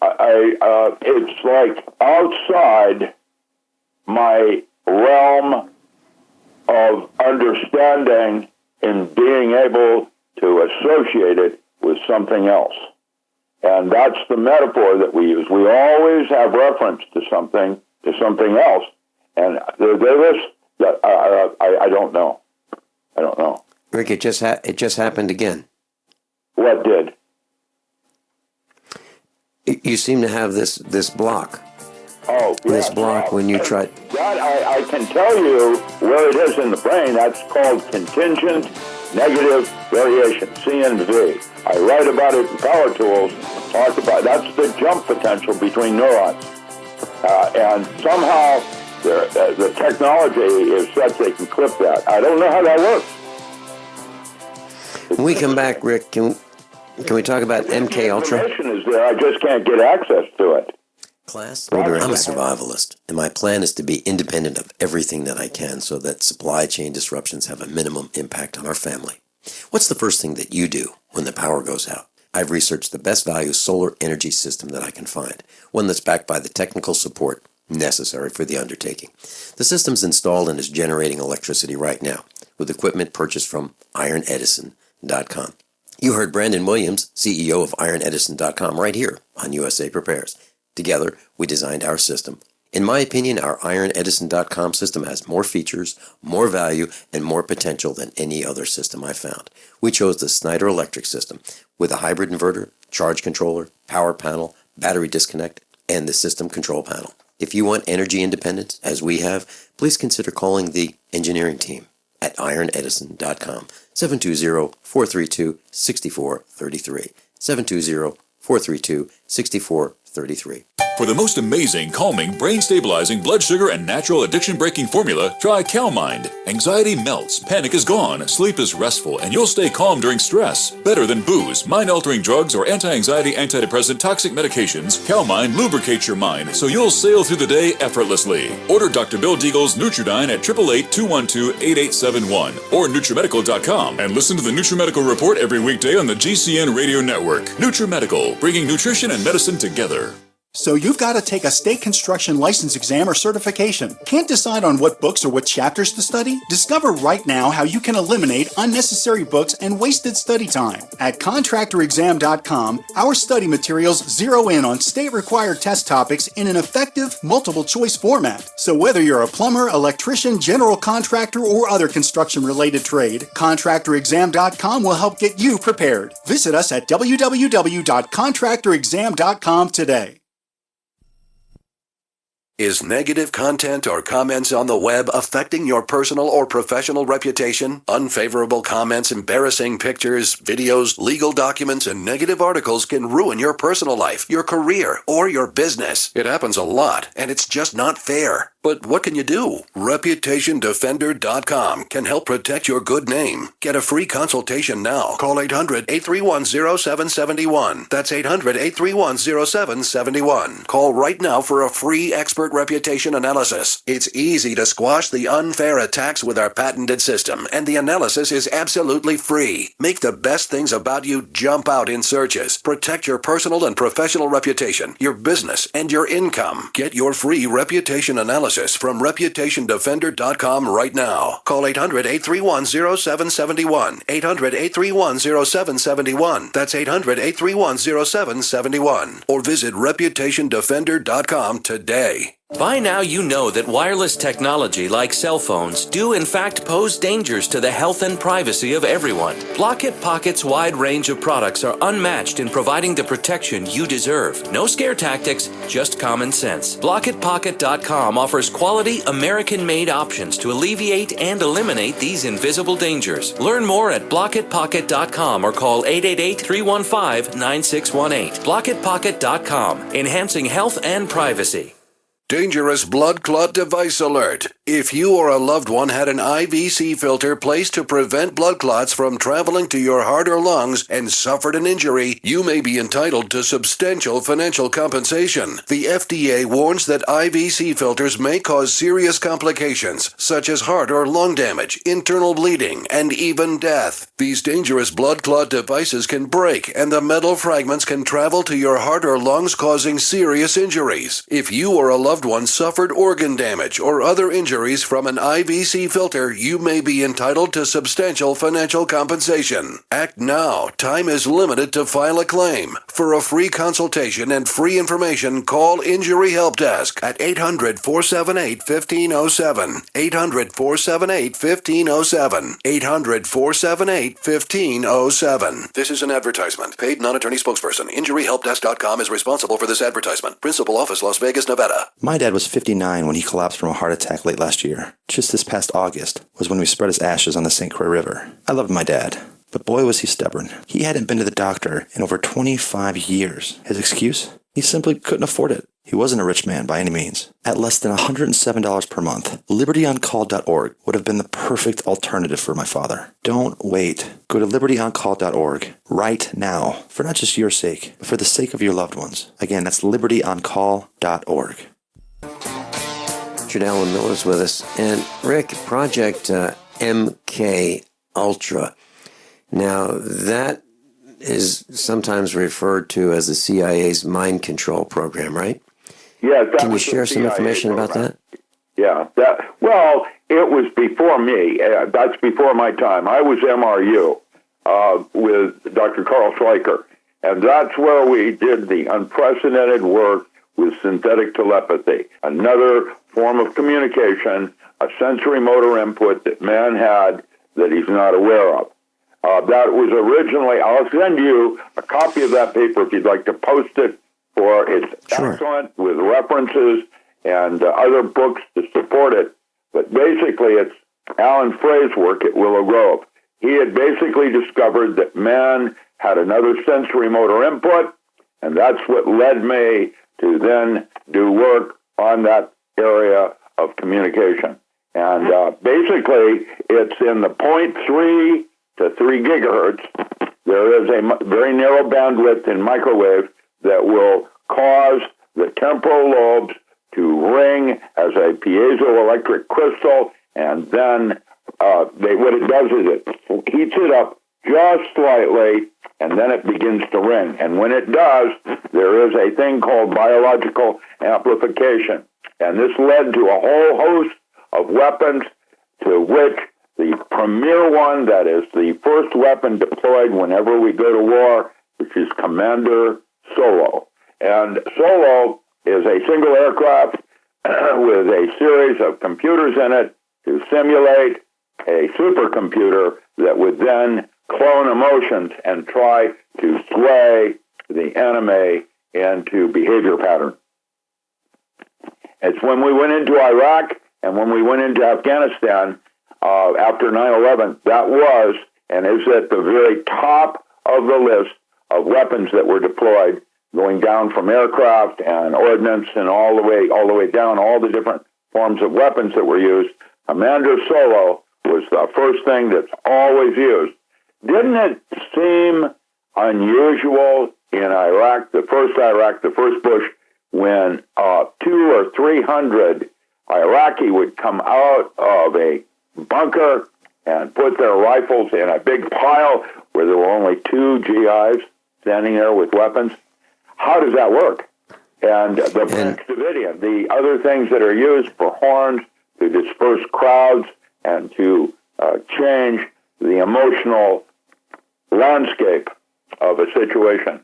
S4: It's like outside my realm of understanding in being able to associate it with something else. And that's the metaphor that we use. We always have reference to something else. And I don't know. I don't know.
S3: Rick, it just happened again.
S4: What did?
S3: You seem to have this block.
S4: Oh,
S3: this
S4: yes,
S3: block when you try.
S4: That I can tell you where it is in the brain. That's called contingent negative variation, CNV. I write about it in Power Tools. Talk about that's the jump potential between neurons, and somehow the technology is such they can clip that. I don't know how that works.
S3: When we come back, Rick, can we talk about MK Ultra?
S4: Information is there. I just can't get access to it.
S3: Class, I'm a survivalist, and my plan is to be independent of everything that I can so that supply chain disruptions have a minimum impact on our family. What's the first thing that you do when the power goes out. I've researched the best value solar energy system that I can find, one that's backed by the technical support necessary for the undertaking. The system's installed and is generating electricity right now, with equipment purchased from ironedison.com. You heard Brandon Williams, CEO of ironedison.com, right here on USA Prepares. Together, we designed our system. In my opinion, our ironedison.com system has more features, more value, and more potential than any other system I've found. We chose the Snyder Electric system with a hybrid inverter, charge controller, power panel, battery disconnect, and the system control panel. If you want energy independence, as we have, please consider calling the engineering team at ironedison.com, 720-432-6433, 720-432-6433.
S2: For the most amazing, calming, brain-stabilizing, blood sugar, and natural addiction-breaking formula, try CalMind. Anxiety melts, panic is gone, sleep is restful, and you'll stay calm during stress. Better than booze, mind-altering drugs, or anti-anxiety, antidepressant, toxic medications, CalMind lubricates your mind so you'll sail through the day effortlessly. Order Dr. Bill Deagle's Nutridyne at 888-212-8871 or NutriMedical.com and listen to the NutriMedical Report every weekday on the GCN Radio Network. NutriMedical, bringing nutrition and medicine together.
S11: So you've got to take a state construction license exam or certification. Can't decide on what books or what chapters to study? Discover right now how you can eliminate unnecessary books and wasted study time. At contractorexam.com, our study materials zero in on state-required test topics in an effective, multiple-choice format. So whether you're a plumber, electrician, general contractor, or other construction-related trade, contractorexam.com will help get you prepared. Visit us at www.contractorexam.com today.
S19: Is negative content or comments on the web affecting your personal or professional reputation? Unfavorable comments, embarrassing pictures, videos, legal documents, and negative articles can ruin your personal life, your career, or your business. It happens a lot, and it's just not fair. But what can you do? ReputationDefender.com can help protect your good name. Get a free consultation now. Call 800-831-0771. That's 800-831-0771. Call right now for a free expert reputation analysis. It's easy to squash the unfair attacks with our patented system, and the analysis is absolutely free. Make the best things about you jump out in searches. Protect your personal and professional reputation, your business, and your income. Get your free reputation analysis from ReputationDefender.com right now. Call 800-831-0771. 800-831-0771. That's 800-831-0771. Or visit ReputationDefender.com today.
S12: By now you know that wireless technology like cell phones do in fact pose dangers to the health and privacy of everyone. Blockit Pocket's wide range of products are unmatched in providing the protection you deserve. No scare tactics, just common sense. BlockitPocket.com offers quality American-made options to alleviate and eliminate these invisible dangers. Learn more at BlockitPocket.com or call 888-315-9618. BlockitPocket.com, enhancing health and privacy.
S19: Dangerous blood clot device alert. If you or a loved one had an IVC filter placed to prevent blood clots from traveling to your heart or lungs and suffered an injury, you may be entitled to substantial financial compensation. The FDA warns that IVC filters may cause serious complications, such as heart or lung damage, internal bleeding, and even death. These dangerous blood clot devices can break, and the metal fragments can travel to your heart or lungs, causing serious injuries. If you or a loved one suffered organ damage or other injuries from an IVC filter, you may be entitled to substantial financial compensation. Act now. Time is limited to file a claim. For a free consultation and free information, call Injury Help Desk at 800-478-1507. 800-478-1507. 800-478-1507. This is an advertisement. Paid non-attorney spokesperson. InjuryHelpDesk.com is responsible for this advertisement. Principal office, Las Vegas, Nevada.
S20: My dad was 59 when he collapsed from a heart attack late last year. Just this past August was when we spread his ashes on the St. Croix River. I loved my dad, but boy was he stubborn. He hadn't been to the doctor in over 25 years. His excuse? He simply couldn't afford it. He wasn't a rich man by any means. At less than $107 per month, LibertyOnCall.org would have been the perfect alternative for my father. Don't wait. Go to LibertyOnCall.org right now, for not just your sake, but for the sake of your loved ones. Again, that's LibertyOnCall.org.
S3: Richard Allen Miller's with us. And Rick, Project MK Ultra. Now, that is sometimes referred to as the CIA's mind control program, right?
S4: Yes.
S3: Can you share some information about that?
S4: Yeah. Well, it was before me. That's before my time. I was MRU with Dr. Carl Schleicher, and that's where we did the unprecedented work with synthetic telepathy, another form of communication, a sensory motor input that man had that he's not aware of. That was originally, I'll send you a copy of that paper if you'd like to post it it's excellent with references and other books to support it. But basically, it's Alan Frey's work at Willow Grove. He had basically discovered that man had another sensory motor input, and that's what led me to then do work on that area of communication. And basically, it's in the 0.3 to 3 gigahertz. There is a very narrow bandwidth in microwave that will cause the temporal lobes to ring as a piezoelectric crystal, and then what it does is it heats it up just slightly, and then it begins to ring. And when it does, there is a thing called biological amplification. And this led to a whole host of weapons, to which the premier one, that is the first weapon deployed whenever we go to war, which is Commander Solo. And Solo is a single aircraft with a series of computers in it to simulate a supercomputer that would then clone emotions and try to sway the enemy into behavior patterns. It's when we went into Iraq and when we went into Afghanistan after 9/11, that was and is at the very top of the list of weapons that were deployed, going down from aircraft and ordnance and all the way down, all the different forms of weapons that were used. Commander Solo was the first thing that's always used. Didn't it seem unusual in Iraq, the first Bush, when 200 or 300 Iraqi would come out of a bunker and put their rifles in a big pile where there were only 2 GIs standing there with weapons? How does that work? And the Branch Davidian, the other things that are used for horns to disperse crowds and to change the emotional landscape of a situation.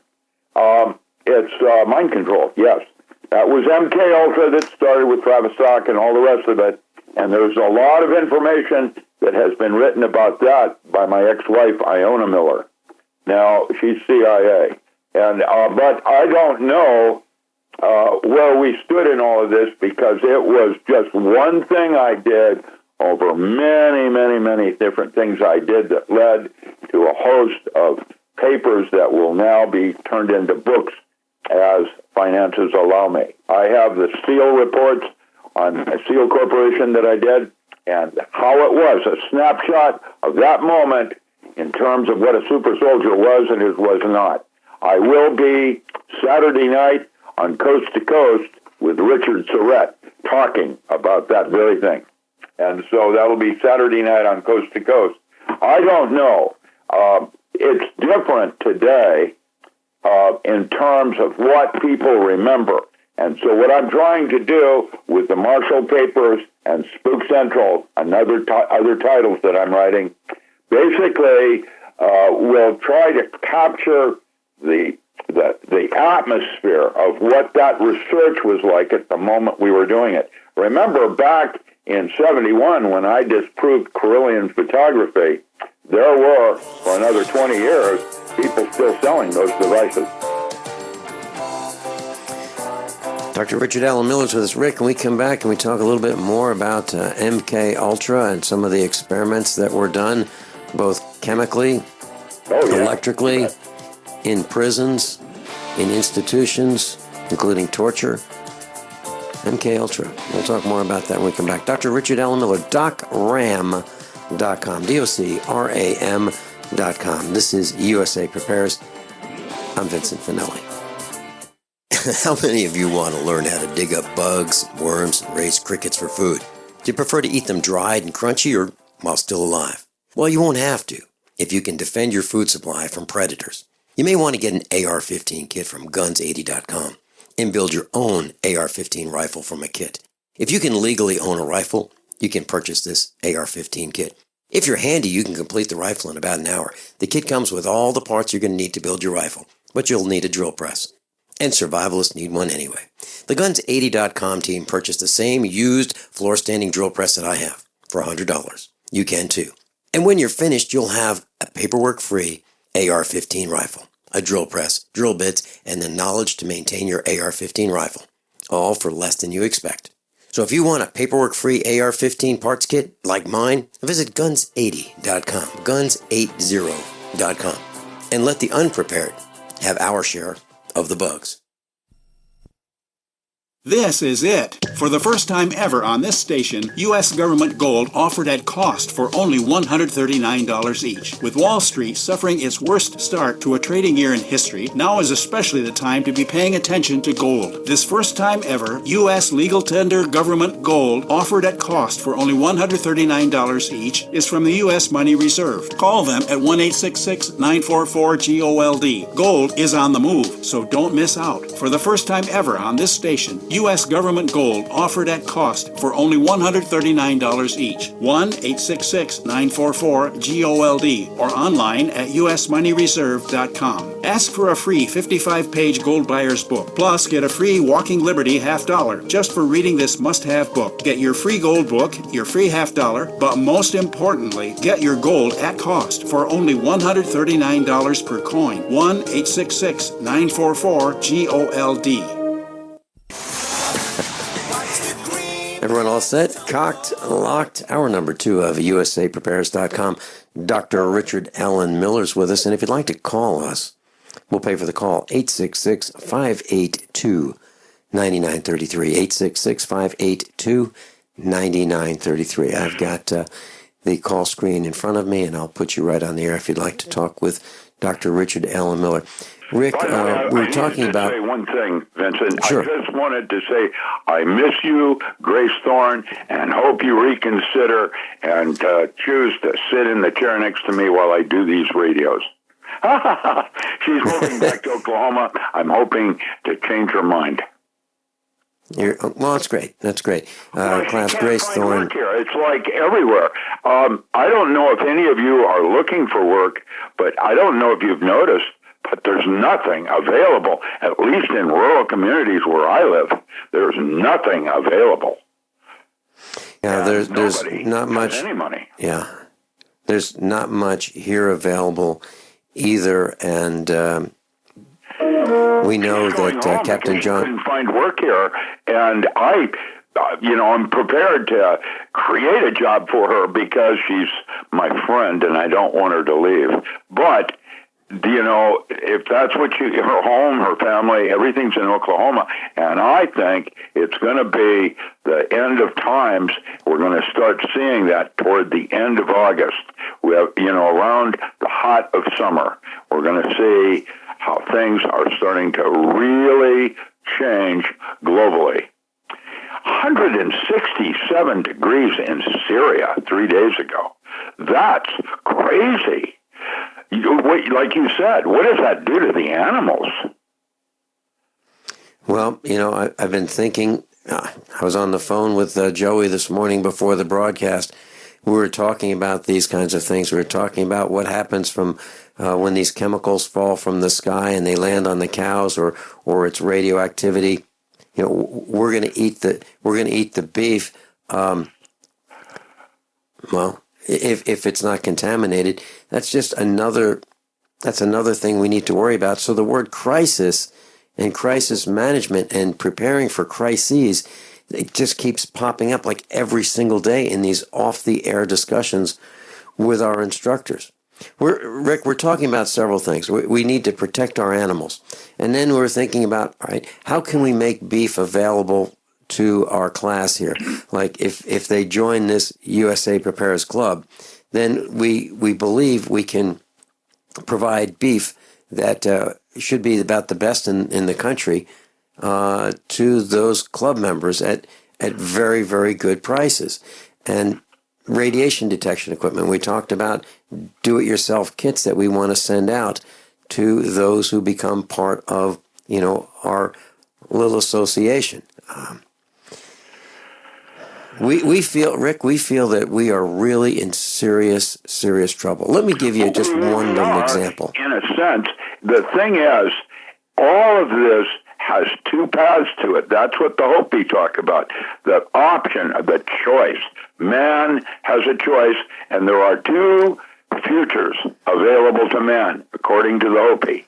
S4: It's mind control, yes. That was MK Ultra that started with Travis Stock and all the rest of it. And there's a lot of information that has been written about that by my ex-wife, Iona Miller. Now, she's CIA. And but I don't know where we stood in all of this, because it was just one thing I did over many, many, many different things I did that led to a host of papers that will now be turned into books as finances allow me. I have the SEAL reports on a SEAL Corporation that I did, and how it was, a snapshot of that moment in terms of what a super soldier was and was not. I will be Saturday night on Coast to Coast with Richard Surrett talking about that very thing. And so that'll be Saturday night on Coast to Coast. I don't know. It's different today in terms of what people remember. And so what I'm trying to do with the Marshall Papers and Spook Central and other titles that I'm writing, basically will try to capture the atmosphere of what that research was like at the moment we were doing it. Remember, back in 71, when I disproved Carillion photography, there were, for another 20 years, people still selling those devices.
S3: Dr. Richard Allen Miller's with us. Rick, can we come back and we talk a little bit more about MK Ultra and some of the experiments that were done, both chemically, electrically, in prisons, in institutions, including torture? MK Ultra. We'll talk more about that when we come back. Dr. Richard Allen Miller, docram.com, DOCRAM.com. This is USA Prepares. I'm Vincent Finelli. How many of you want to learn how to dig up bugs, worms, and raise crickets for food? Do you prefer to eat them dried and crunchy or while still alive? Well, you won't have to if you can defend your food supply from predators.
S21: You may want to get an AR-15 kit from guns80.com and build your own AR-15 rifle from a kit. If you can legally own a rifle, you can purchase this AR-15 kit. If you're handy, you can complete the rifle in about an hour. The kit comes with all the parts you're going to need to build your rifle, but you'll need a drill press. And survivalists need one anyway. The Guns80.com team purchased the same used floor-standing drill press that I have for $100. You can too. And when you're finished, you'll have a paperwork-free AR-15 rifle, a drill press, drill bits, and the knowledge to maintain your AR-15 rifle, all for less than you expect. So if you want a paperwork-free AR-15 parts kit like mine, visit Guns80.com, Guns80.com, and let the unprepared have our share of the bugs.
S11: This is it. For the first time ever on this station, U.S. government gold offered at cost for only $139 each. With Wall Street suffering its worst start to a trading year in history, now is especially the time to be paying attention to gold. This first time ever, U.S. legal tender government gold offered at cost for only $139 each is from the U.S. Money Reserve. Call them at 1-866-944-GOLD. Gold is on the move, so don't miss out. For the first time ever on this station, U.S. government gold offered at cost for only $139 each. 1-866-944-GOLD or online at usmoneyreserve.com. Ask for a free 55-page gold buyer's book. Plus, get a free Walking Liberty $50 just for reading this must-have book. Get your free gold book, your free $50, but most importantly, get your gold at cost for only $139 per coin. 1-866-944-GOLD.
S21: Everyone all set? Cocked, locked. Hour number 2 of USAPrepares.com. Dr. Richard Allen Miller's with us, and if you'd like to call us, we'll pay for the call. 866-582-9933. 866-582-9933. I've got the call screen in front of me, and I'll put you right on the air if you'd like to talk with Dr. Richard Allen Miller. Rick, we were talking about...
S4: I say one thing, Vincent.
S21: Sure.
S4: I just wanted to say I miss you, Grace Thorne, and hope you reconsider and choose to sit in the chair next to me while I do these radios. She's moving back to Oklahoma. I'm hoping to change her mind.
S21: Well, that's great. That's great. Class Grace Thorne.
S4: It's like everywhere. I don't know if any of you are looking for work, but I don't know if you've noticed, but there's nothing available, at least in rural communities where I live. There's nothing available.
S21: Yeah, there's not much.
S4: Any money.
S21: Yeah, there's not much here available either, and we know that Captain John
S4: couldn't find work here, and I'm prepared to create a job for her because she's my friend, and I don't want her to leave. But if that's what her home, her family, everything's in Oklahoma, and I think it's going to be the end of times. We're going to start seeing that toward the end of August. We have, around the hot of summer, we're going to see how things are starting to really change globally. 167 degrees in Syria 3 days ago. That's crazy. Like you said, what does that do to the animals?
S21: Well, I've been thinking, I was on the phone with Joey this morning before the broadcast. We were talking about these kinds of things. We were talking about what happens from when these chemicals fall from the sky and they land on the cows, or it's radioactivity. We're going to eat the beef. Well, if it's not contaminated, that's another thing we need to worry about. So the word crisis and crisis management and preparing for crises, it just keeps popping up like every single day in these off-the-air discussions with our instructors. Rick, we're talking about several things. We need to protect our animals. And then we're thinking about, all right, how can we make beef available to our class here? Like if they join this USA Prepares Club, then we believe we can provide beef that should be about the best in the country to those club members at very, very good prices. And radiation detection equipment. We talked about do-it-yourself kits that we want to send out to those who become part of, our little association. We feel, Rick, that we are really in serious trouble. Let me give you just one little example.
S4: In a sense, the thing is, all of this has two paths to it. That's what the Hopi talk about. The option, the choice. Man has a choice, and there are two futures available to man, according to the Hopi.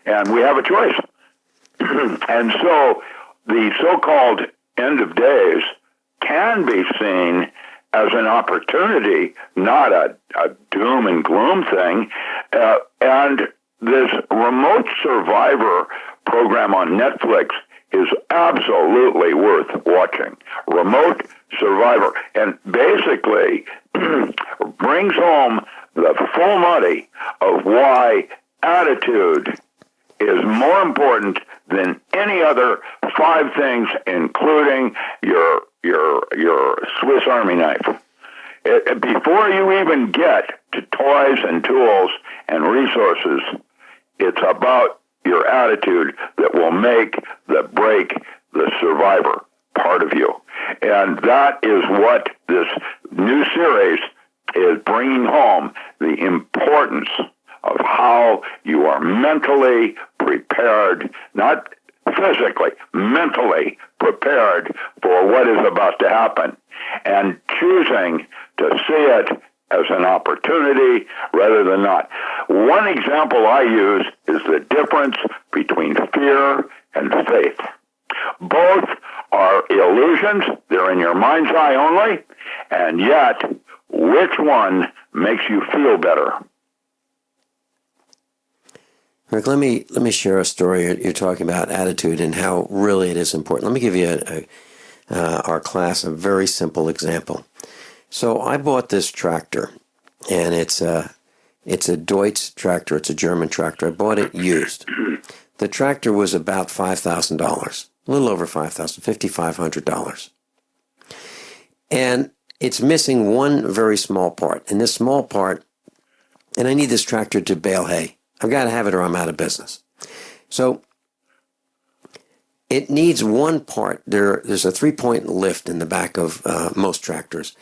S4: And we have a choice. And so the so-called end of days can be seen as an opportunity, not a doom and gloom thing. And this remote survivor program on Netflix is absolutely worth watching. Remote survivor. And basically brings home the full money of why attitude is more important than any other 5 things, including your Swiss Army knife. Before you even get to toys and tools and resources, it's about your attitude that will make break the survivor part of you. And that is what this new series is bringing home, the importance of how you are mentally prepared, not physically, mentally prepared for what is about to happen, and choosing to see it as an opportunity rather than not. One example I use is the difference between fear and faith. Both are illusions. They're in your mind's eye only, and yet, which one makes you feel better?
S21: Rick, let me share a story. You're talking about attitude and how really it is important. Let me give you our class a very simple example. So I bought this tractor, and it's a Deutz tractor. It's a German tractor. I bought it used. The tractor was about $5,000, a little over $5,000, $5,500. And it's missing one very small part. And this small part, and I need this tractor to bale hay. I've got to have it or I'm out of business. So it needs one part. There's a 3-point lift in the back of most tractors.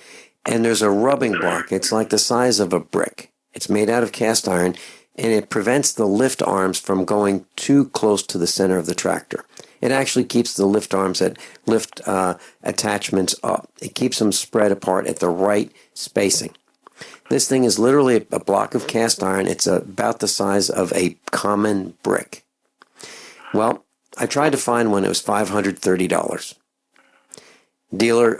S21: And there's a rubbing block. It's like the size of a brick. It's made out of cast iron, and it prevents the lift arms from going too close to the center of the tractor. It actually keeps the lift arms lift attachments up. It keeps them spread apart at the right spacing. This thing is literally a block of cast iron. It's about the size of a common brick. Well, I tried to find one. It was $530.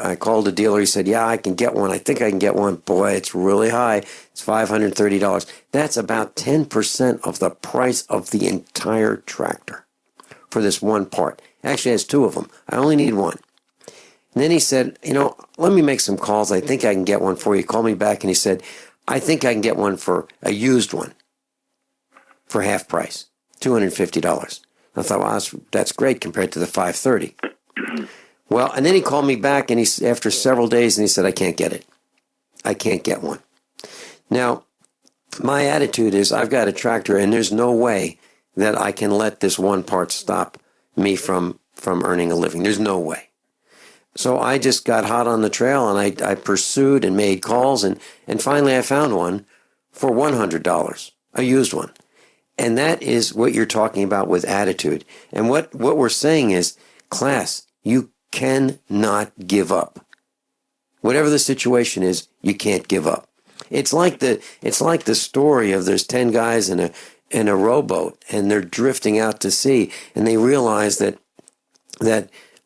S21: I called the dealer. He said, yeah, I can get one. I think I can get one. Boy, it's really high. It's $530. That's about 10% of the price of the entire tractor for this one part. Actually, it has 2 of them. I only need one. And then he said, let me make some calls. I think I can get one for you. He called me back and he said, I think I can get one for a used one for half price, $250. I thought, well, that's great compared to the $530. Well, and then he called me back and after several days, and he said, I can't get it. I can't get one. Now, my attitude is I've got a tractor and there's no way that I can let this one part stop me from earning a living. There's no way. So I just got hot on the trail, and I pursued and made calls, and finally I found one for $100, a used one. And that is what you're talking about with attitude. And what we're saying is, class, you cannot give up. Whatever the situation is, you can't give up. It's like the story of there's 10 guys in a rowboat, and they're drifting out to sea, and they realize that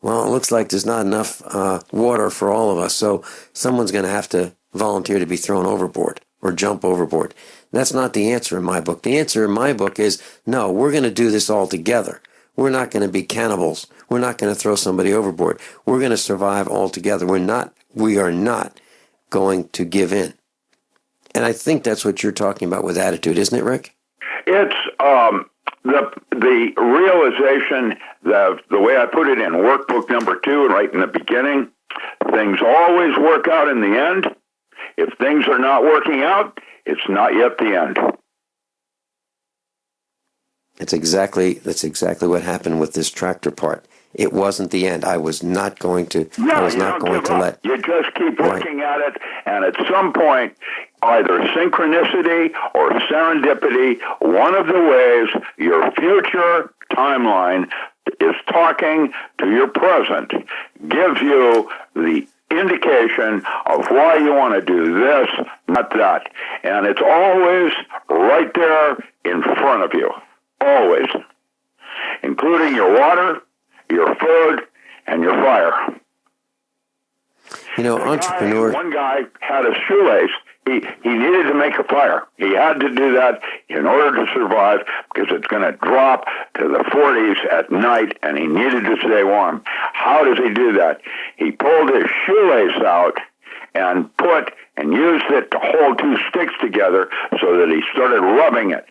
S21: well, it looks like there's not enough water for all of us, so someone's going to have to volunteer to be thrown overboard or jump overboard. That's not the answer in my book. The answer in my book is, no, we're going to do this all together. We're not going to be cannibals. We're not going to throw somebody overboard. We're going to survive all together. We are not going to give in. And I think that's what you're talking about with attitude, isn't it, Rick?
S4: It's the realization that the way I put it in workbook number 2, right in the beginning, things always work out in the end. If things are not working out, it's not yet the end.
S21: That's exactly what happened with this tractor part. It wasn't the end. I was not going to. I was not going to let.
S4: You just keep working at it, and at some point, either synchronicity or serendipity, one of the ways your future timeline is talking to your present, gives you the indication of why you want to do this, not that. And it's always right there in front of you. Always. Including your water, your food, and your fire.
S21: You know,
S4: One guy had a shoelace. He needed to make a fire. He had to do that in order to survive because it's going to drop to the 40s at night, and he needed to stay warm. How does he do that? He pulled his shoelace out and used it to hold two sticks together so that he started rubbing it.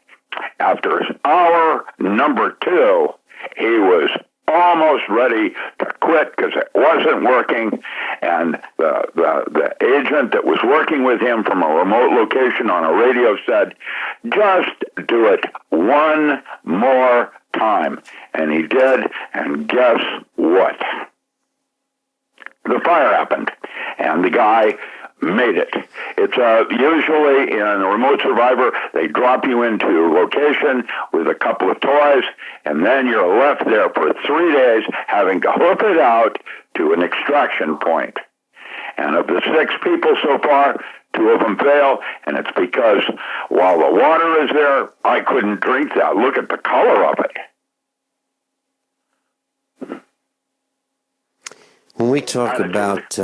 S4: After hour number 2, he was almost ready to quit because it wasn't working, and the agent that was working with him from a remote location on a radio said, just do it one more time. And he did, and guess what? The fire happened, and the guy made it. It's usually in a remote survivor, they drop you into a location with a couple of toys, and then you're left there for 3 days having to hook it out to an extraction point. And of the 6 people so far, 2 of them fail, and it's because while the water is there, I couldn't drink that. Look at the color of it.
S21: When we talk about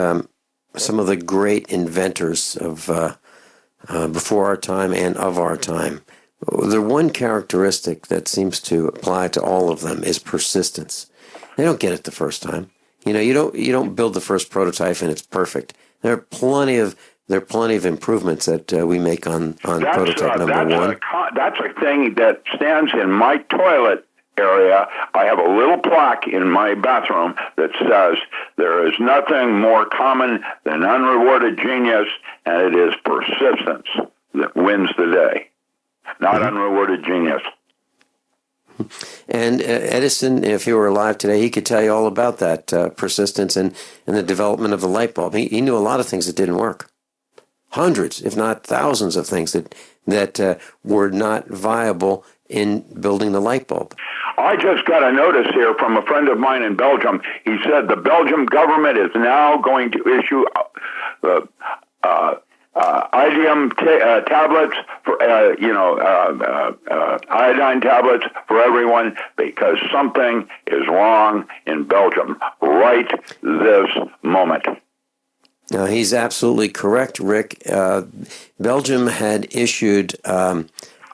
S21: some of the great inventors of before our time and of our time, the one characteristic that seems to apply to all of them is persistence. They don't get it the first time. You know, you don't build the first prototype and it's perfect. There are plenty of improvements that we make on prototype number 1.
S4: That's a thing that stands in my toilet area. I have a little plaque in my bathroom that says there is nothing more common than unrewarded genius, and it is persistence that wins the day, not unrewarded genius.
S21: And Edison, if he were alive today, he could tell you all about that persistence and the development of the light bulb. He knew a lot of things that didn't work. Hundreds, if not thousands of things that were not viable in building the light bulb.
S4: I just got a notice here from a friend of mine in Belgium. He said the Belgian government is now going to issue iodine tablets for iodine tablets for everyone because something is wrong in Belgium right this moment.
S21: Now, he's absolutely correct, Rick. Belgium had issued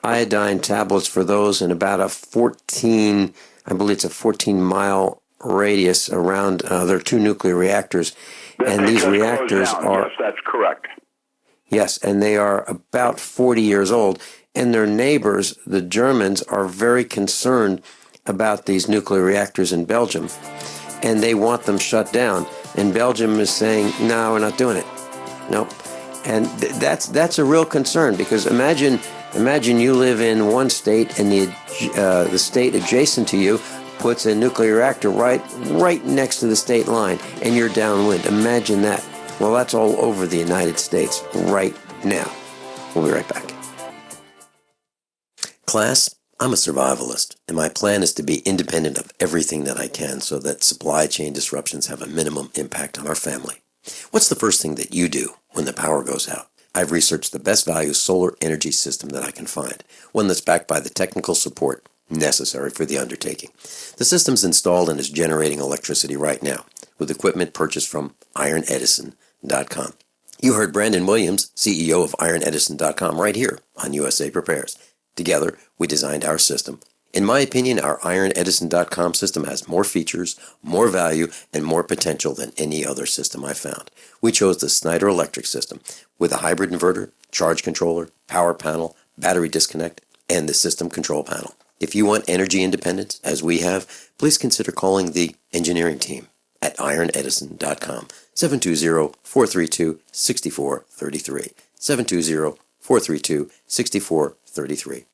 S21: iodine tablets for those in about a 14-mile radius around their 2 nuclear reactors. And these reactors are...
S4: Yes, that's correct.
S21: Yes, and they are about 40 years old. And their neighbors, the Germans, are very concerned about these nuclear reactors in Belgium. And they want them shut down. And Belgium is saying, no, we're not doing it. Nope. And that's a real concern because imagine you live in one state and the state adjacent to you puts a nuclear reactor right next to the state line and you're downwind. Imagine that. Well, that's all over the United States right now. We'll be right back. Class, I'm a survivalist, and my plan is to be independent of everything that I can so that supply chain disruptions have a minimum impact on our family. What's the first thing that you do when the power goes out? I've researched the best value solar energy system that I can find, one that's backed by the technical support necessary for the undertaking. The system's installed and is generating electricity right now with equipment purchased from IronEdison.com. You heard Brandon Williams, CEO of IronEdison.com, right here on USA Prepares. Together, we designed our system. In my opinion, our IronEdison.com system has more features, more value, and more potential than any other system I found. We chose the Snyder Electric system with a hybrid inverter, charge controller, power panel, battery disconnect, and the system control panel. If you want energy independence, as we have, please consider calling the engineering team at IronEdison.com, 720-432-6433, 720-432-6433.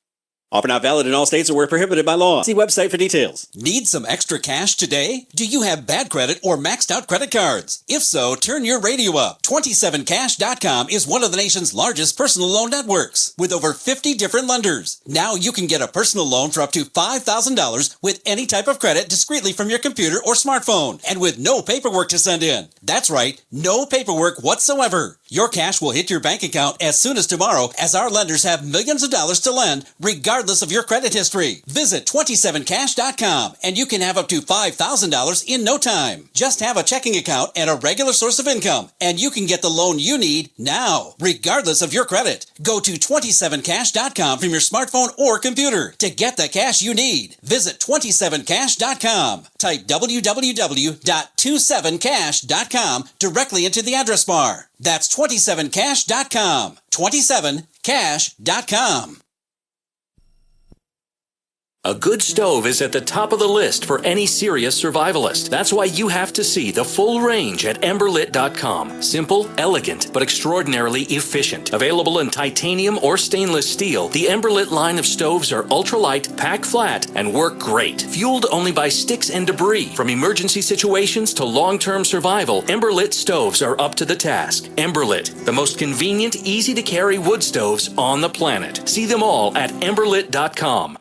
S1: Offer not valid in all states or where prohibited by law. See website for details.
S22: Need some extra cash today? Do you have bad credit or maxed out credit cards? If so, turn your radio up. 27cash.com is one of the nation's largest personal loan networks with over 50 different lenders. Now you can get a personal loan for up to $5,000 with any type of credit discreetly from your computer or smartphone and with no paperwork to send in. That's right, no paperwork whatsoever. Your cash will hit your bank account as soon as tomorrow, as our lenders have millions of dollars to lend regardless of your credit history. Visit 27cash.com and you can have up to $5,000 in no time. Just have a checking account and a regular source of income and you can get the loan you need now, regardless of your credit. Go to 27cash.com from your smartphone or computer to get the cash you need. Visit 27cash.com. Type www.27cash.com directly into the address bar. That's 27cash.com. 27cash.com.
S5: A good stove is at the top of the list for any serious survivalist. That's why you have to see the full range at emberlit.com. Simple, elegant, but extraordinarily efficient. Available in titanium or stainless steel, the Emberlit line of stoves are ultralight, pack flat, and work great. Fueled only by sticks and debris. From emergency situations to long-term survival, Emberlit stoves are up to the task. Emberlit, the most convenient, easy-to-carry wood stoves on the planet. See them all at emberlit.com.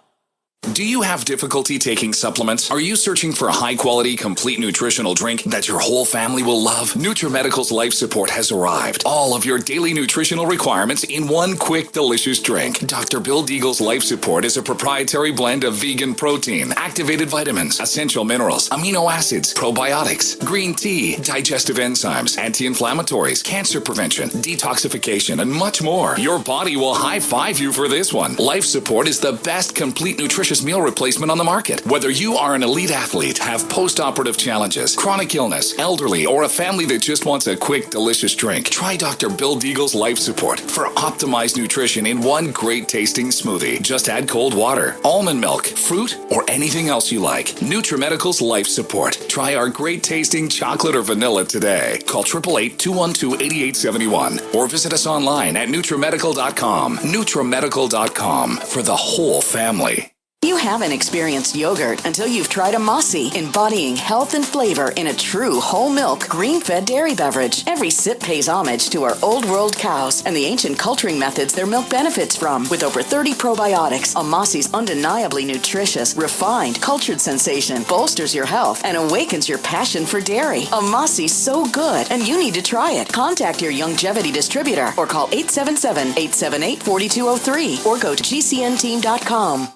S23: Do you have difficulty taking supplements? Are you searching for a high-quality, complete nutritional drink that your whole family will love? NutriMedical's Life Support has arrived. All of your daily nutritional requirements in one quick, delicious drink. Dr. Bill Deagle's Life Support is a proprietary blend of vegan protein, activated vitamins, essential minerals, amino acids, probiotics, green tea, digestive enzymes, anti-inflammatories, cancer prevention, detoxification, and much more. Your body will high-five you for this one. Life Support is the best complete nutritious meal replacement on the market. Whether you are an elite athlete, have post-operative challenges, chronic illness, elderly, or a family that just wants a quick, delicious drink, try Dr. Bill Deagle's Life Support for optimized nutrition in one great tasting smoothie. Just add cold water, almond milk, fruit, or anything else you like. NutriMedical's Life Support. Try our great tasting chocolate or vanilla today. Call 888-212-8871 or visit us online at NutriMedical.com. NutriMedical.com for the whole family.
S6: You haven't experienced yogurt until you've tried a Mossy, embodying health and flavor in a true whole milk, green-fed dairy beverage. Every sip pays homage to our old world cows and the ancient culturing methods their milk benefits from. With over 30 probiotics, a Mossy's undeniably nutritious, refined, cultured sensation bolsters your health and awakens your passion for dairy. A Mossy's so good, and you need to try it. Contact your Youngevity distributor or call 877-878-4203 or go to gcnteam.com.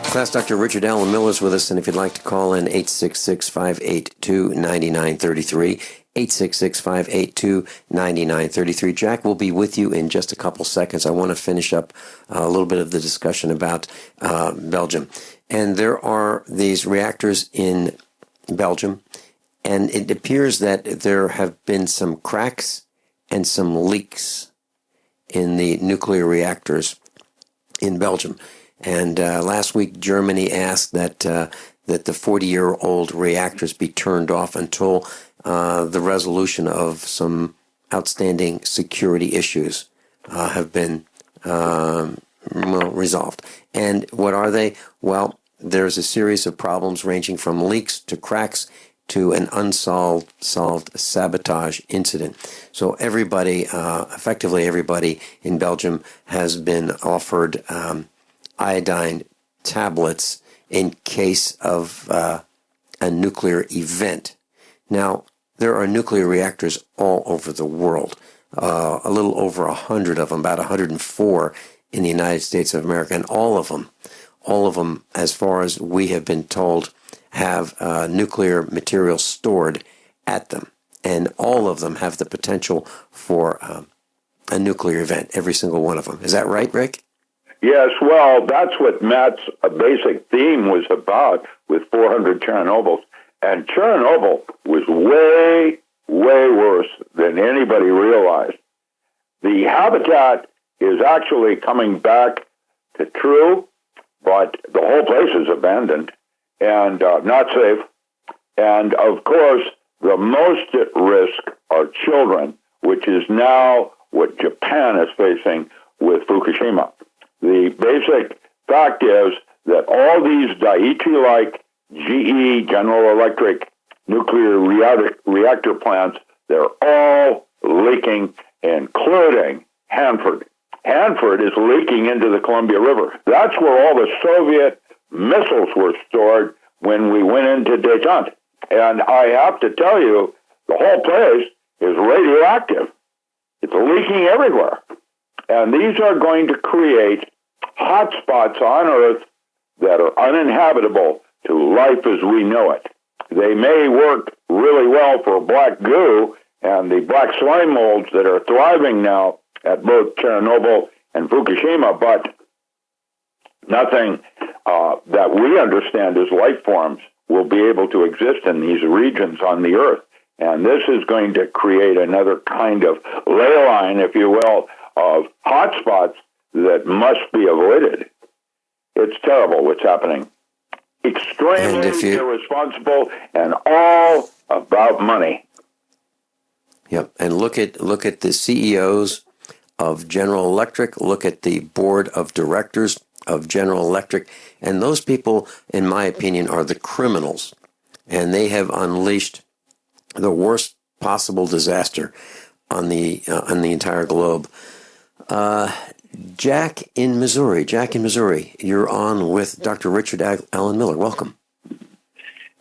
S21: Class Dr. Richard Allen Miller is with us, and if you'd like to call in, 866-582-9933, 866-582-9933. Jack will be with you in just a couple seconds. I want to finish up a little bit of the discussion about Belgium. And there are these reactors in Belgium, and it appears that there have been some cracks and some leaks in the nuclear reactors in Belgium. And last week, Germany asked that the 40-year-old reactors be turned off until the resolution of some outstanding security issues have been resolved. And what are they? Well, there's a series of problems ranging from leaks to cracks to an unsolved sabotage incident. So everybody, effectively everybody in Belgium has been offered iodine tablets in case of a nuclear event. Now, there are nuclear reactors all over the world, a little over 100 of them, about 104 in the United States of America, and all of them, as far as we have been told, have nuclear material stored at them, and all of them have the potential for a nuclear event, every single one of them. Is that right, Rick?
S4: Yes, well, that's what Matt's basic theme was about with 400 Chernobyls. And Chernobyl was way, way worse than anybody realized. The habitat is actually coming back to true, but the whole place is abandoned and not safe. And, of course, the most at risk are children, which is now what Japan is facing with Fukushima. The basic fact is that all these Daiichi-like GE, General Electric, nuclear reactor plants, they're all leaking, including Hanford. Hanford is leaking into the Columbia River. That's where all the Soviet missiles were stored when we went into détente. And I have to tell you, the whole place is radioactive. It's leaking everywhere. And these are going to create hotspots on Earth that are uninhabitable to life as we know it. They may work really well for black goo and the black slime molds that are thriving now at both Chernobyl and Fukushima, but nothing that we understand as life forms will be able to exist in these regions on the Earth. And this is going to create another kind of ley line, if you will, of hotspots that must be avoided. It's terrible what's happening. Extremely irresponsible and all about money.
S21: Yep, and look at the CEOs of General Electric, look at the board of directors of General Electric, and those people, in my opinion, are the criminals, and they have unleashed the worst possible disaster on the entire globe. Jack in Missouri, you're on with Dr. Richard Allen Miller. Welcome.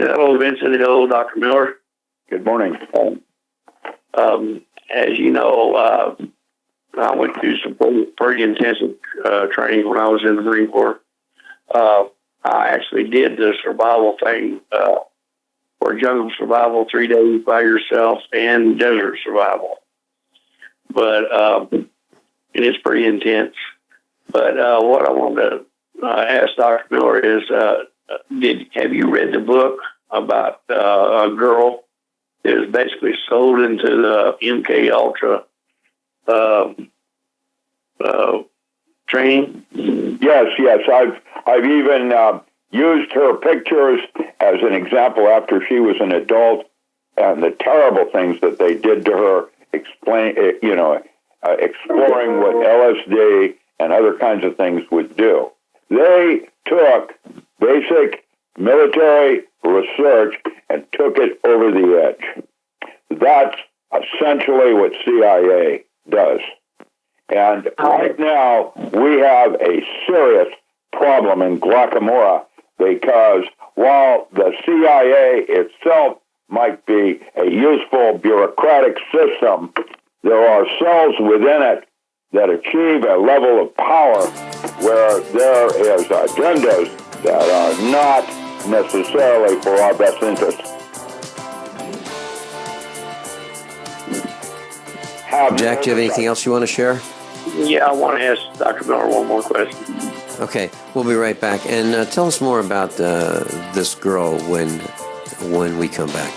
S7: Hello, Vincent. Hello, Dr. Miller.
S4: Good morning.
S7: As you know, I went through some pretty intensive training when I was in the Marine Corps. I actually did the survival thing for jungle survival, 3 days by yourself, and desert survival. But it is pretty intense. But what I wanted to ask Dr. Miller is, have you read the book about a girl that was basically sold into the MK Ultra training?
S4: Yes. I've even used her pictures as an example after she was an adult, and the terrible things that they did to her. Exploring what LSD and other kinds of things would do. They took basic military research and took it over the edge. That's essentially what CIA does. And right now, we have a serious problem in Guacamora because while the CIA itself might be a useful bureaucratic system, there are cells within it that achieve a level of power where there is agendas that are not necessarily for our best interest.
S21: Jack, do you have anything else you want to share?
S7: Yeah, I want to ask Dr. Miller one more question.
S21: Okay, we'll be right back. And tell us more about this girl when we come back.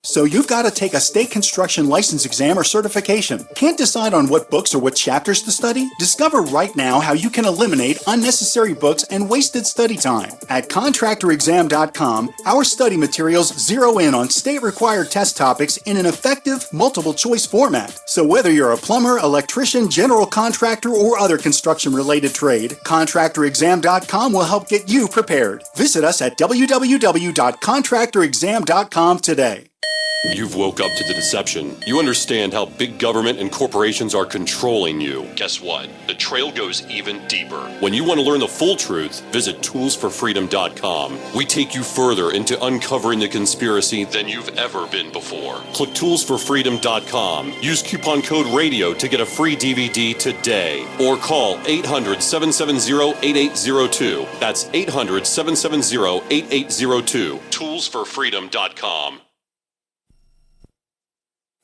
S11: So you've got to take a state construction license exam or certification. Can't decide on what books or what chapters to study? Discover right now how you can eliminate unnecessary books and wasted study time. At contractorexam.com, our study materials zero in on state-required test topics in an effective, multiple-choice format. So whether you're a plumber, electrician, general contractor, or other construction-related trade, contractorexam.com will help get you prepared. Visit us at www.contractorexam.com today.
S8: You've woke up to the deception. You understand how big government and corporations are controlling you. Guess what? The trail goes even deeper. When you want to learn the full truth, visit toolsforfreedom.com. We take you further into uncovering the conspiracy than you've ever been before. Click toolsforfreedom.com. Use coupon code RADIO to get a free DVD today. Or call 800-770-8802. That's 800-770-8802. Toolsforfreedom.com.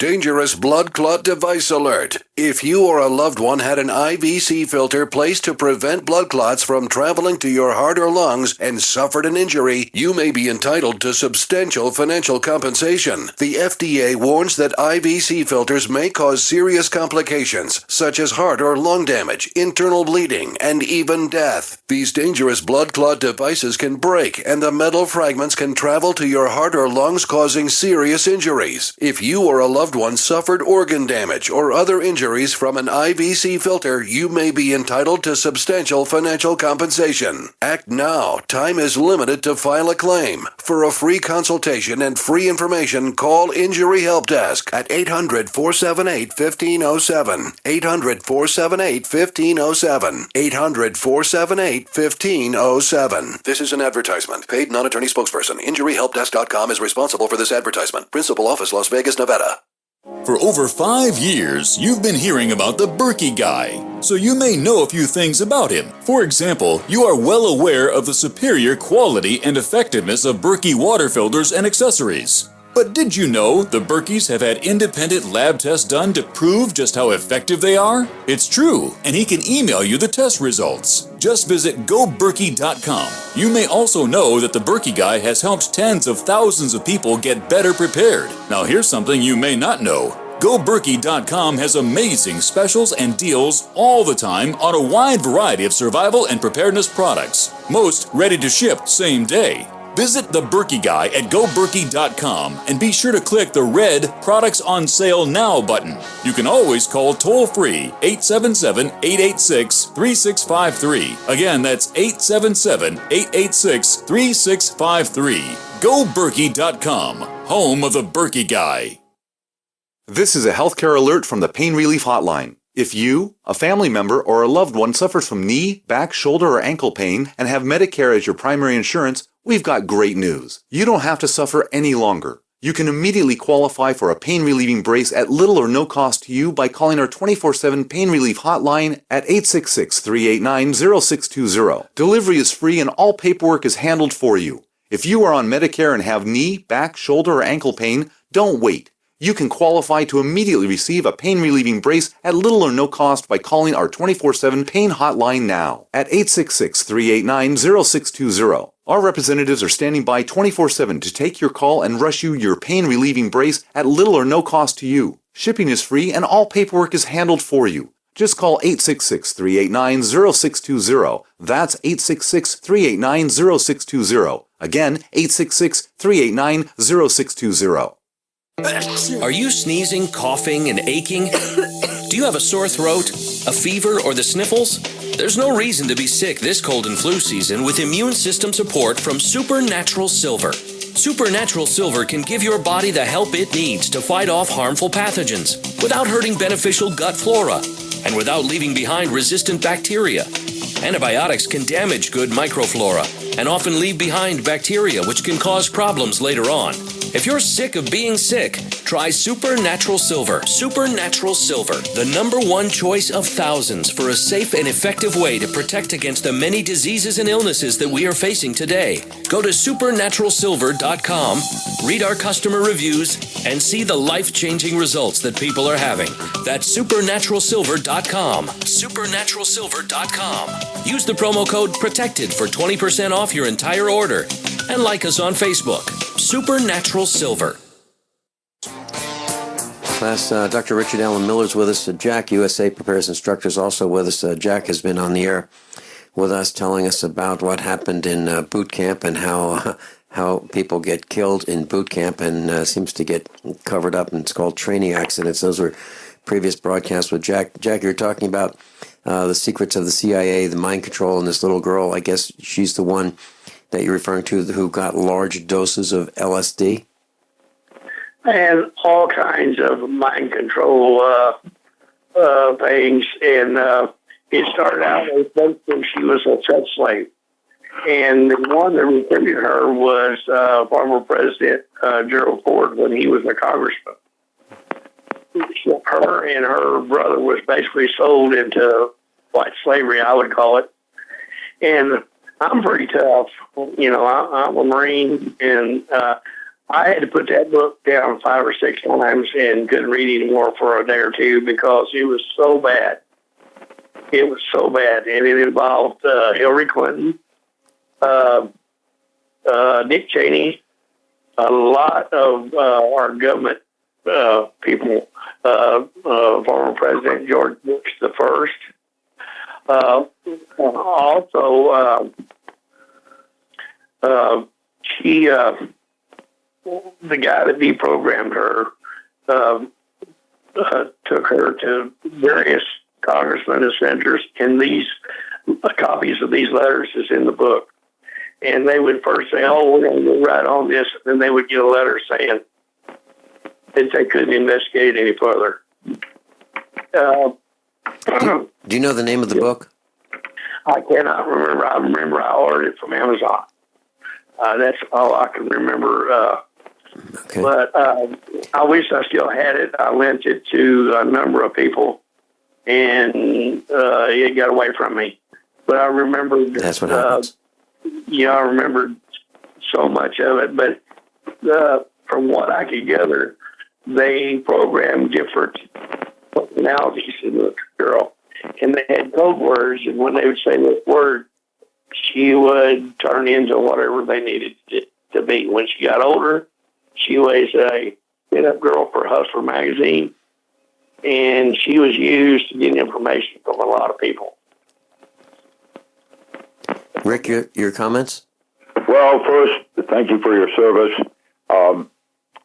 S19: Dangerous blood clot device alert. If you or a loved one had an IVC filter placed to prevent blood clots from traveling to your heart or lungs and suffered an injury, you may be entitled to substantial financial compensation. The FDA warns that IVC filters may cause serious complications, such as heart or lung damage, internal bleeding, and even death. These dangerous blood clot devices can break, and the metal fragments can travel to your heart or lungs, causing serious injuries. If you or a loved loved one suffered organ damage or other injuries from an IVC filter, you may be entitled to substantial financial compensation. Act now. Time is limited to file a claim. For a free consultation and free information, call Injury Help Desk at 800-478-1507. 800-478-1507. 800-478-1507. This is an advertisement. Paid non-attorney spokesperson. InjuryHelpDesk.com is responsible for this advertisement. Principal office, Las Vegas, Nevada.
S2: For over 5 years, you've been hearing about the Berkey guy, so you may know a few things about him. For example, you are well aware of the superior quality and effectiveness of Berkey water filters and accessories. But did you know the Berkeys have had independent lab tests done to prove just how effective they are? It's true, and he can email you the test results. Just visit goberkey.com. You may also know that the Berkey guy has helped tens of thousands of people get better prepared. Now here's something you may not know. GoBerkey.com has amazing specials and deals all the time on a wide variety of survival and preparedness products. Most ready to ship same day. Visit the Berkey guy at goberkey.com and be sure to click the red Products on Sale Now button. You can always call toll-free 877-886-3653. Again, that's 877-886-3653. GoBerkey.com, home of the Berkey guy.
S9: This is a healthcare alert from the Pain Relief Hotline. If you, a family member, or a loved one suffers from knee, back, shoulder, or ankle pain and have Medicare as your primary insurance, we've got great news. You don't have to suffer any longer. You can immediately qualify for a pain-relieving brace at little or no cost to you by calling our 24/7 Pain Relief Hotline at 866-389-0620. Delivery is free and all paperwork is handled for you. If you are on Medicare and have knee, back, shoulder, or ankle pain, don't wait. You can qualify to immediately receive a pain-relieving brace at little or no cost by calling our 24/7 Pain Hotline now at 866-389-0620. Our representatives are standing by 24/7 to take your call and rush you your pain-relieving brace at little or no cost to you. Shipping is free and all paperwork is handled for you. Just call 866-389-0620. That's 866-389-0620. Again, 866-389-0620.
S12: Are you sneezing, coughing, and aching? Do you have a sore throat, a fever, or the sniffles? There's no reason to be sick this cold and flu season with immune system support from Supernatural Silver. Supernatural Silver can give your body the help it needs to fight off harmful pathogens without hurting beneficial gut flora and without leaving behind resistant bacteria. Antibiotics can damage good microflora and often leave behind bacteria which can cause problems later on. If you're sick of being sick, try Supernatural Silver. Supernatural Silver, the #1 choice of thousands for a safe and effective way to protect against the many diseases and illnesses that we are facing today. Go to supernaturalsilver.com, read our customer reviews, and see the life-changing results that people are having. That's supernaturalsilver.com. Supernaturalsilver.com. Use the promo code PROTECTED for 20% off your entire order. And like us on Facebook. Supernatural Silver.
S21: Class, Dr. Richard Allen Miller is with us. Jack, USA Prepares Instructor, is also with us. Jack has been on the air with us telling us about what happened in boot camp and how people get killed in boot camp and seems to get covered up, and it's called training accidents. Those were previous broadcasts with Jack. Jack, you're talking about the secrets of the CIA, the mind control, and this little girl. I guess she's the one that you're referring to who got large doses of LSD?
S7: And all kinds of mind control things. And it started out as basically she was a sex slave. And the one that recruited her was former President Gerald Ford when he was a congressman. Her and her brother was basically sold into white slavery, I would call it. And I'm pretty tough. You know, I'm a Marine, and I had to put that book down 5 or 6 times and couldn't read anymore for a day or two because it was so bad. It was so bad, and it involved Hillary Clinton, Dick Cheney, a lot of our government people, former President George Bush the First. Also, she, the guy that deprogrammed her, took her to various congressmen and senators, and these copies of these letters is in the book. And they would first say, "Oh, we're going to go right on this," and then they would get a letter saying that they couldn't investigate any further.
S21: Do you know the name of the book?
S7: I cannot remember. I remember I ordered it from Amazon. That's all I can remember.
S21: Okay.
S7: But I wish I still had it. I lent it to a number of people, and it got away from me. But I remember.
S21: That's what happens.
S7: I remembered so much of it. But from what I could gather, they programmed different personalities in the girl, and they had code words. And when they would say this word, she would turn into whatever they needed it to be. When she got older, she was a pin-up girl for Hustler magazine, and she was used to get information from a lot of people.
S21: Rick, your comments?
S4: Well, first, thank you for your service. I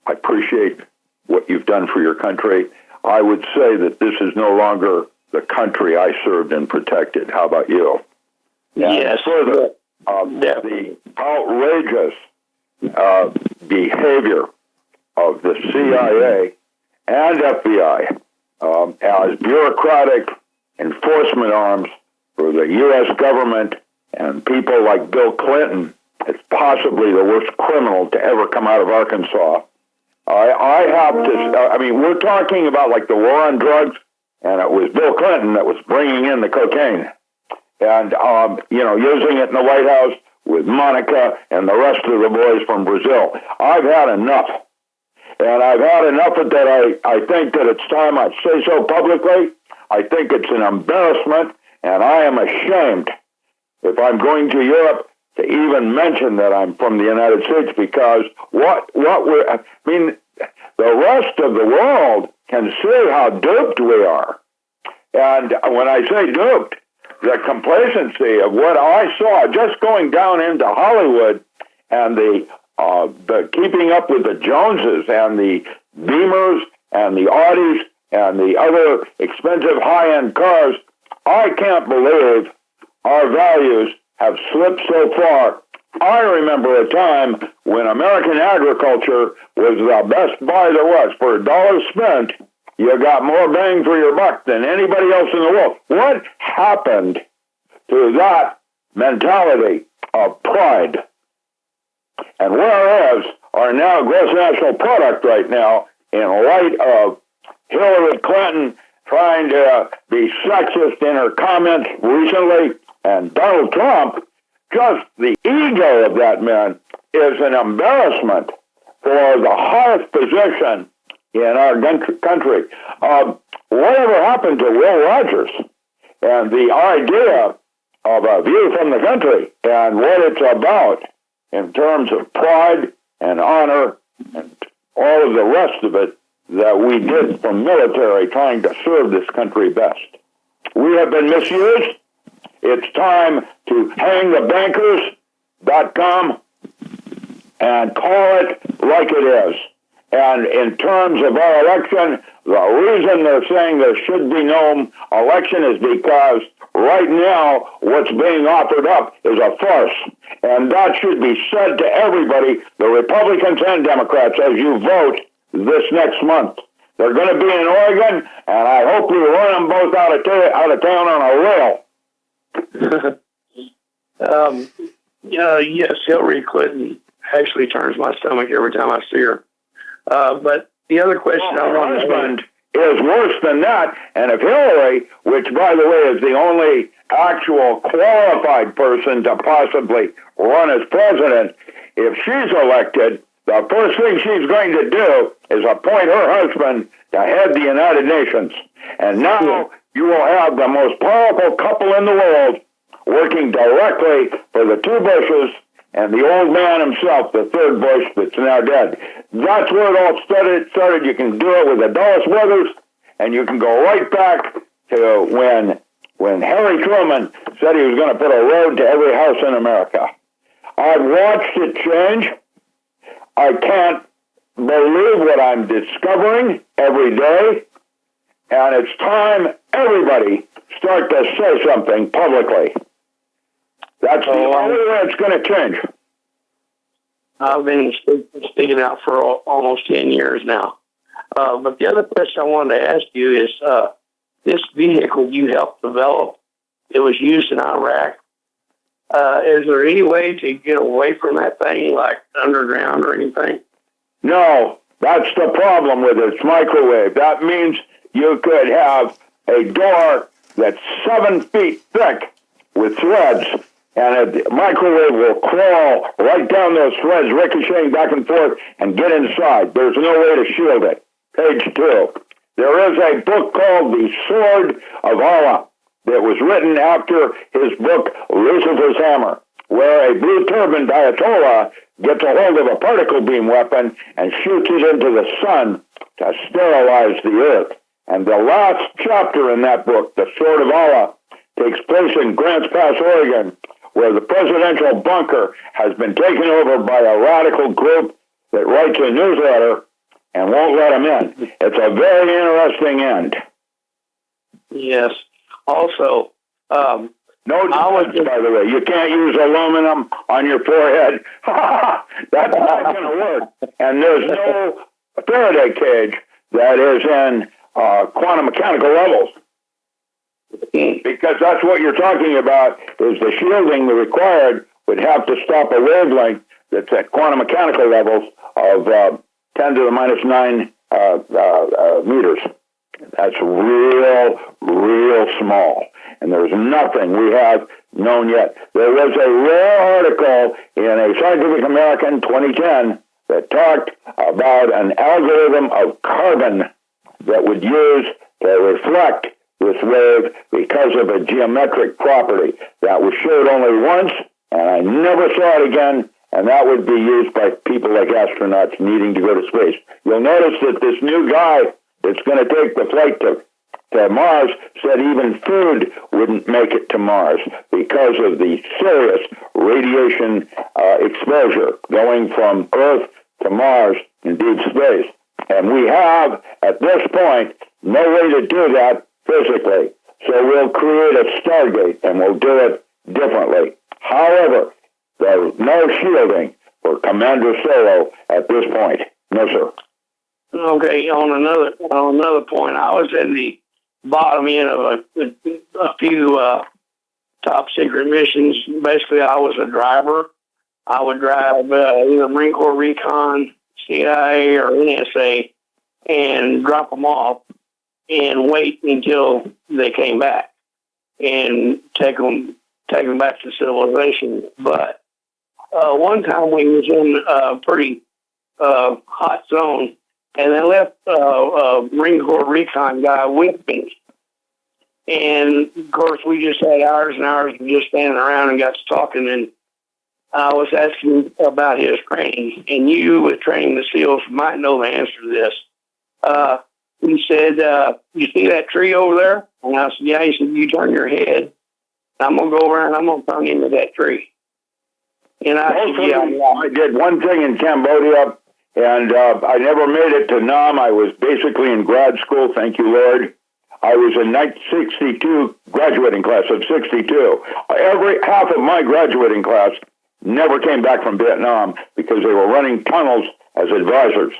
S4: appreciate what you've done for your country. I would say that this is no longer the country I served and protected. How about you?
S7: Yes.
S4: Further, the outrageous behavior of the CIA and FBI as bureaucratic enforcement arms for the U.S. government and people like Bill Clinton is possibly the worst criminal to ever come out of Arkansas. We're talking about like the war on drugs, and it was Bill Clinton that was bringing in the cocaine and, using it in the White House with Monica and the rest of the boys from Brazil. I've had enough. And I've had enough of that. I think that it's time I say so publicly. I think it's an embarrassment, and I am ashamed if I'm going to Europe to even mention that I'm from the United States, because the rest of the world can see how duped we are. And when I say duped, the complacency of what I saw just going down into Hollywood and the keeping up with the Joneses and the Beamers and the Audis and the other expensive high-end cars, I can't believe our values have slipped so far. I remember a time when American agriculture was the best buy there was. For $1 spent, you got more bang for your buck than anybody else in the world. What happened to that mentality of pride? And whereas our now gross national product right now, in light of Hillary Clinton trying to be sexist in her comments recently, and Donald Trump, just the ego of that man is an embarrassment for the highest position in our country. Whatever happened to Will Rogers and the idea of a view from the country and what it's about in terms of pride and honor and all of the rest of it that we did from military trying to serve this country best? We have been misused. It's time to hang the bankers.com and call it like it is. And in terms of our election, the reason they're saying there should be no election is because right now what's being offered up is a farce. And that should be said to everybody, the Republicans and Democrats, as you vote this next month. They're going to be in Oregon, and I hope we run them both out of town on a rail.
S7: Yes, Hillary Clinton actually turns my stomach every time I see her. But the other question I want to
S4: husband is worse than that. And if Hillary, which by the way is the only actual qualified person to possibly run as president, if she's elected, the first thing she's going to do is appoint her husband to head the United Nations. And now you will have the most powerful couple in the world working directly for the two Bushes and the old man himself, the third Bush that's now dead. That's where it all started. You can do it with the Dulles brothers, and you can go right back to when Harry Truman said he was going to put a road to every house in America. I've watched it change. I can't believe what I'm discovering every day. And it's time everybody start to say something publicly. That's the only way it's going to change.
S7: I've been speaking out for almost 10 years now. But the other question I wanted to ask you is, this vehicle you helped develop, it was used in Iraq. Is there any way to get away from that thing, like underground or anything?
S4: No, that's the problem with it. It's microwave. That means you could have a door that's 7 feet thick with threads, and a microwave will crawl right down those threads, ricocheting back and forth, and get inside. There's no way to shield it. Page 2. There is a book called The Sword of Allah that was written after his book, Lucifer's Hammer, where a blue turbaned Ayatollah gets a hold of a particle beam weapon and shoots it into the sun to sterilize the earth. And the last chapter in that book, The Sword of Allah, takes place in Grants Pass, Oregon, where the presidential bunker has been taken over by a radical group that writes a newsletter and won't let them in. It's a very interesting end.
S7: Yes. Also,
S4: no defense, by the way. You can't use aluminum on your forehead. That's not going to work. And there's no Faraday cage that is in quantum mechanical levels. Because that's what you're talking about, is the shielding required would have to stop a wavelength that's at quantum mechanical levels of 10 to the minus 9 meters. That's real small. And there's nothing we have known yet. There was a rare article in a Scientific American 2010 that talked about an algorithm of carbon that would use to reflect this wave because of a geometric property. That was showed only once, and I never saw it again, and that would be used by people like astronauts needing to go to space. You'll notice that this new guy that's going to take the flight to Mars said even food wouldn't make it to Mars because of the serious radiation exposure going from Earth to Mars, indeed space. And we have, at this point, no way to do that physically. So we'll create a Stargate, and we'll do it differently. However, there's no shielding for Commander Solo at this point. No, sir.
S7: Okay, on another point, I was in the bottom end of a few top secret missions. Basically, I was a driver. I would drive either Marine Corps Recon, CIA, or NSA, and drop them off and wait until they came back and take them back to civilization. But one time we was in a pretty hot zone, and they left a Marine Corps Recon guy with me. And, of course, we just had hours and hours of just standing around and got to talking, and I was asking about his training. And you, with training the SEALs, might know the answer to this. He said, you see that tree over there? And I said, yeah. He said, you turn your head. I'm going to go over and I'm going to turn into that tree. And I said, yeah.
S4: I did one thing in Cambodia, and I never made it to Nam. I was basically in grad school, thank you, Lord. I was in 1962 graduating class of 62. Half of my graduating class never came back from Vietnam because they were running tunnels as advisors.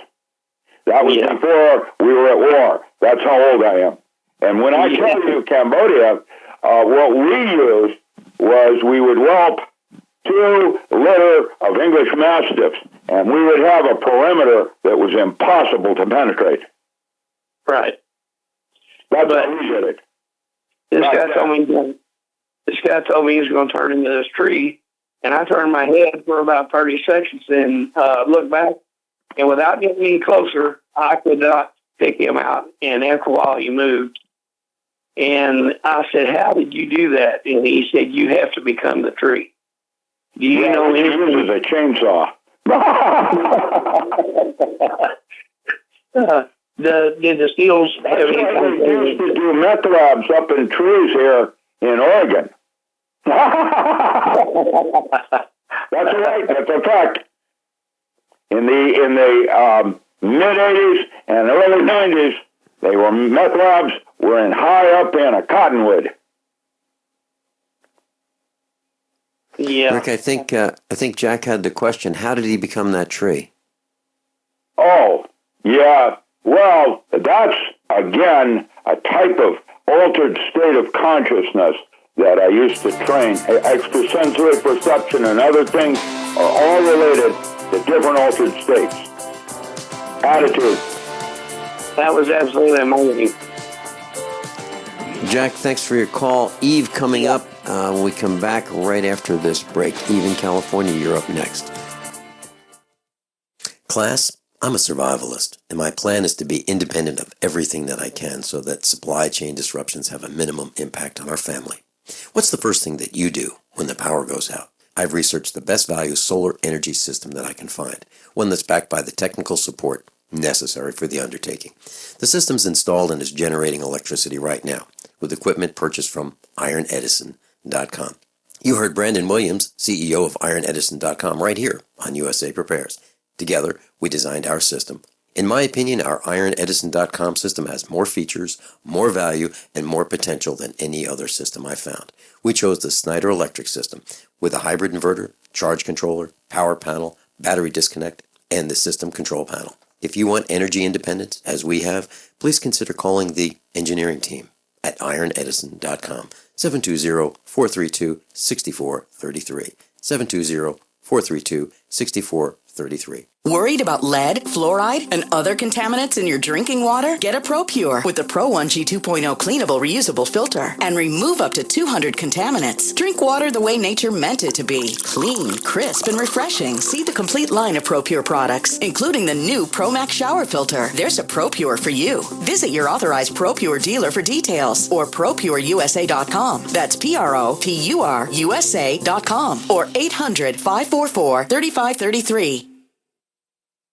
S4: That was before we were at war. That's how old I am. And when I tell you Cambodia, what we used was we would whelp 2 litter of English Mastiffs, and we would have a perimeter that was impossible to penetrate.
S7: Right.
S4: That's how we did it.
S7: This guy told me he was going to turn into this tree, and I turned my head for about 30 seconds and looked back, and without getting any closer, I could not pick him out. And after a while, he moved. And I said, how did you do that? And he said, you have to become the tree. Do you know anything?
S4: He uses a chainsaw.
S7: Did the SEALs have any?
S4: We used to do meth labs up in trees here in Oregon. That's right. That's a fact. In the mid 80s and early 90s, Meth labs were in high up in a cottonwood.
S7: Yeah.
S21: Rick, I think Jack had the question. How did he become that tree?
S4: Oh, yeah. Well, that's, again, a type of altered state of consciousness that I used to train. Extrasensory perception and other things are all related to different altered states. Additives.
S7: That was absolutely amazing.
S21: Jack, thanks for your call. Eve coming up when we come back right after this break. Eve in California, you're up next. Class, I'm a survivalist, and my plan is to be independent of everything that I can so that supply chain disruptions have a minimum impact on our family. What's the first thing that you do when the power goes out? I've researched the best value solar energy system that I can find, one that's backed by the technical support necessary for the undertaking. The system's installed and is generating electricity right now, with equipment purchased from ironedison.com. You heard Brandon Williams, CEO of ironedison.com, right here on USA Prepares. Together, we designed our system. In my opinion, our ironedison.com system has more features, more value, and more potential than any other system I found. We chose the Snyder Electric system with a hybrid inverter, charge controller, power panel, battery disconnect, and the system control panel. If you want energy independence, as we have, please consider calling the engineering team at ironedison.com, 720-432-6433, 720-432-6433.
S6: Worried about lead, fluoride, and other contaminants in your drinking water? Get a ProPure with the Pro 1G 2.0 cleanable reusable filter and remove up to 200 contaminants. Drink water the way nature meant it to be. Clean, crisp, and refreshing. See the complete line of ProPure products, including the new ProMax shower filter. There's a ProPure for you. Visit your authorized ProPure dealer for details or ProPureUSA.com. That's ProPureUSA.com or 800-544-3533.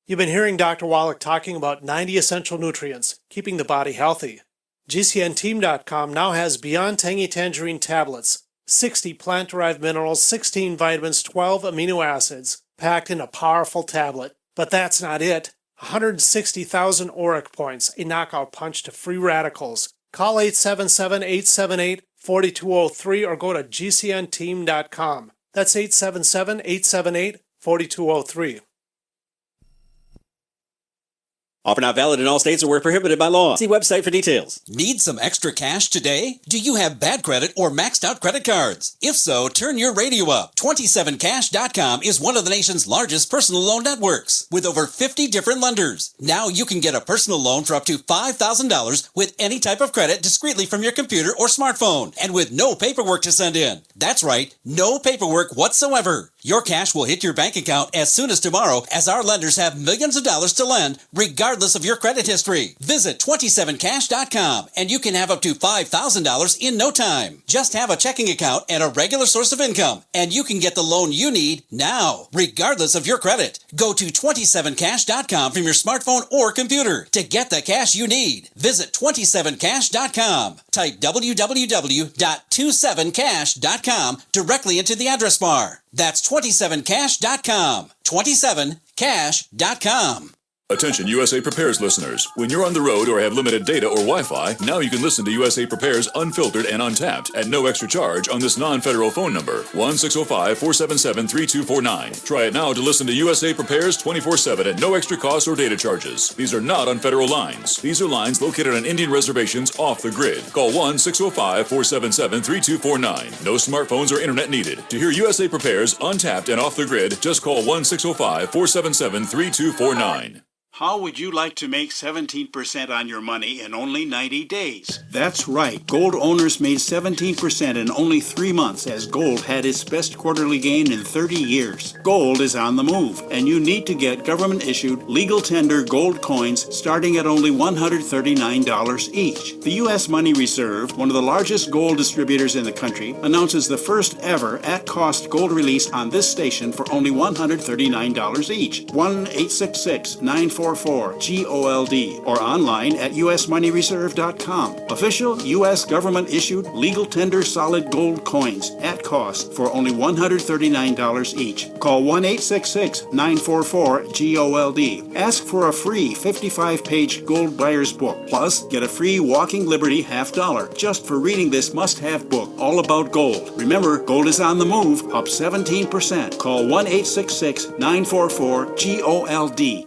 S10: You've been hearing Dr. Wallach talking about 90 essential nutrients, keeping the body healthy. GCNteam.com now has Beyond Tangy Tangerine tablets, 60 plant-derived minerals, 16 vitamins, 12 amino acids, packed in a powerful tablet. But that's not it. 160,000 auric points, a knockout punch to free radicals. Call 877-878-4203 or go to GCNteam.com. That's 877-878-4203.
S1: Offer not valid in all states or where prohibited by law. See website for details.
S22: Need some extra cash today? Do you have bad credit or maxed out credit cards? If so, turn your radio up. 27cash.com is one of the nation's largest personal loan networks with over 50 different lenders. Now you can get a personal loan for up to $5,000 with any type of credit discreetly from your computer or smartphone and with no paperwork to send in. That's right, no paperwork whatsoever. Your cash will hit your bank account as soon as tomorrow, as our lenders have millions of dollars to lend, regardless of your credit history. Visit 27cash.com and you can have up to $5,000 in no time. Just have a checking account and a regular source of income, and you can get the loan you need now, regardless of your credit. Go to 27cash.com from your smartphone or computer to get the cash you need. Visit 27cash.com. Type www.27cash.com directly into the address bar. That's 27cash.com. 27cash.com.
S2: Attention USA Prepares listeners. When you're on the road or have limited data or Wi-Fi, now you can listen to USA Prepares unfiltered and untapped at no extra charge on this non-federal phone number, 1-605-477-3249. Try it now to listen to USA Prepares 24/7 at no extra cost or data charges. These are not on federal lines. These are lines located on Indian reservations off the grid. Call 1-605-477-3249. No smartphones or internet needed. To hear USA Prepares untapped and off the grid, just call 1-605-477-3249.
S13: How would you like to make 17% on your money in only 90 days? That's right. Gold owners made 17% in only 3 months as gold had its best quarterly gain in 30 years. Gold is on the move, and you need to get government-issued, legal tender gold coins starting at only $139 each. The U.S. Money Reserve, one of the largest gold distributors in the country, announces the first ever at-cost gold release on this station for only $139 each. 1-866-949 944-GOLD or online at usmoneyreserve.com. Official U.S. government-issued legal tender solid gold coins at cost for only $139 each. Call 1-866-944-GOLD. Ask for a free 55-page gold buyer's book. Plus, get a free Walking Liberty $50 just for reading this must-have book all about gold. Remember, gold is on the move, up 17%. Call 1-866-944-GOLD.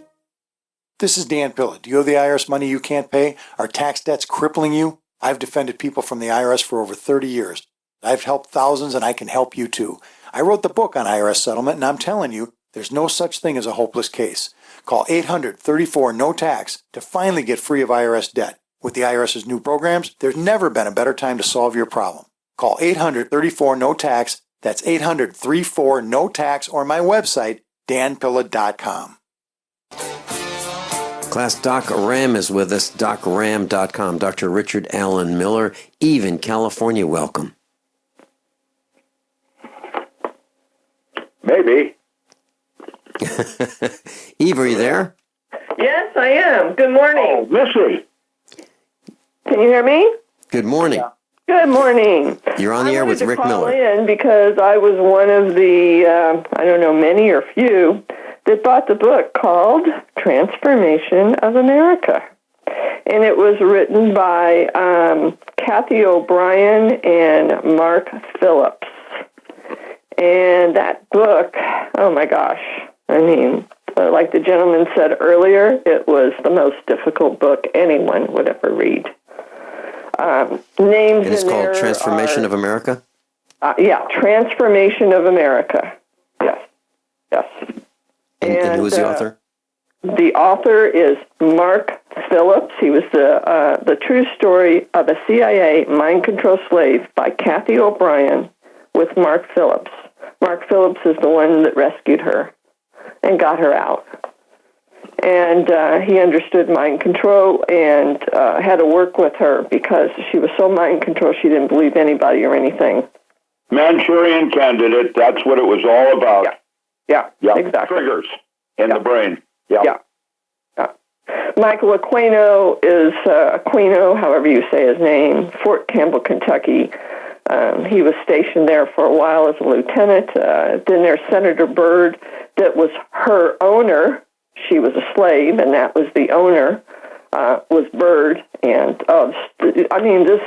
S11: This is Dan Pilla. Do you owe the IRS money you can't pay? Are tax debts crippling you? I've defended people from the IRS for over 30 years. I've helped thousands, and I can help you too. I wrote the book on IRS settlement, and I'm telling you, there's no such thing as a hopeless case. Call 800-34-NO-TAX to finally get free of IRS debt. With the IRS's new programs, there's never been a better time to solve your problem. Call 800-34-NO-TAX. That's 800-34-NO-TAX, or my website, danpilla.com.
S21: Class, Doc Ram is with us, docram.com. Dr. Richard Allen Miller, Eve in California, welcome.
S4: Maybe.
S21: Eve, are you there?
S14: Yes, I am. Good morning.
S4: Oh, Missy.
S14: Can you hear me?
S21: Good morning.
S14: Good morning.
S21: You're on the air with Rick
S14: I
S21: Miller.
S14: wanted to call in because I was one of the, I don't know, many or few that bought the book called Transformation of America. And it was written by Kathy O'Brien and Mark Phillips. And that book, oh my gosh, I mean, like the gentleman said earlier, it was the most difficult book anyone would ever read. Names
S21: And it's
S14: in
S21: called
S14: there
S21: Transformation
S14: are,
S21: of America?
S14: Yeah, Transformation of America. Yes, yes.
S21: And who's the author?
S14: The author is Mark Phillips. He was the true story of a CIA mind control slave by Kathy O'Brien with Mark Phillips. Mark Phillips is the one that rescued her and got her out. And he understood mind control and had to work with her because she was so mind controlled she didn't believe anybody or anything.
S4: Manchurian Candidate, that's what it was all about.
S14: Yeah, exactly.
S4: Triggers in the brain. Yeah.
S14: Michael Aquino is Aquino, however you say his name, Fort Campbell, Kentucky. He was stationed there for a while as a lieutenant. Then there's Senator Byrd, that was her owner. She was a slave, and that was the owner, was Byrd. And I mean, this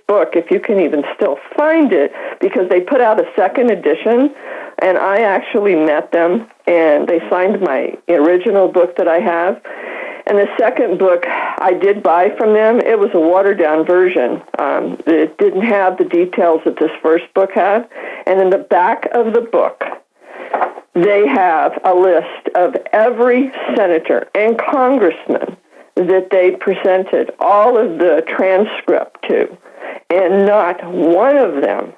S14: book, if you can even still find it, because they put out a second edition, and I actually met them, and they signed my original book that I have. And the second book I did buy from them, it was a watered-down version. It didn't have the details that this first book had. And in the back of the book, they have a list of every senator and congressman that they presented all of the transcript to. And not one of them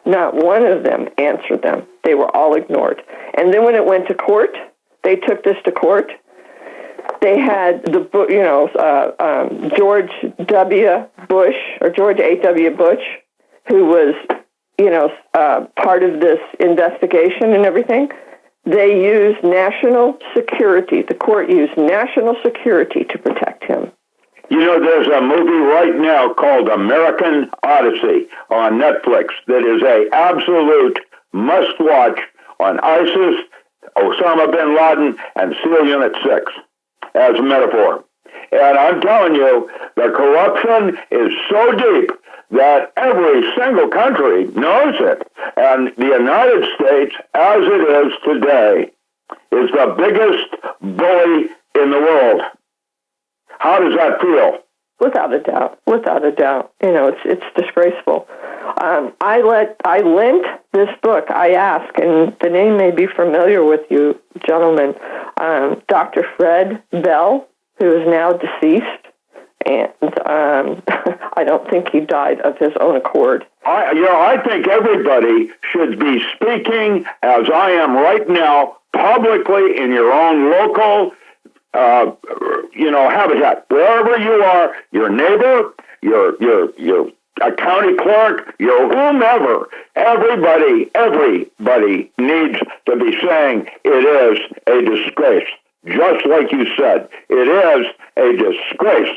S14: answered them. They were all ignored. And then when it went to court, they took this to court. They had the, George W. Bush, or George H.W. Bush, who was, part of this investigation and everything. They used national security. The court used national security to protect him.
S4: You know, there's a movie right now called American Odyssey on Netflix that is a absolute must-watch on ISIS, Osama bin Laden, and SEAL Unit 6 as a metaphor. And I'm telling you, the corruption is so deep that every single country knows it. And the United States, as it is today, is the biggest bully in the world. How does that feel?
S14: Without a doubt. It's disgraceful. I lent this book. I asked, and the name may be familiar with you, gentlemen, Dr. Fred Bell, who is now deceased, and I don't think he died of his own accord.
S4: I think everybody should be speaking, as I am right now, publicly in your own local habitat, wherever you are, your neighbor, your a county clerk, your whomever, everybody needs to be saying it is a disgrace just like you said. It is a disgrace.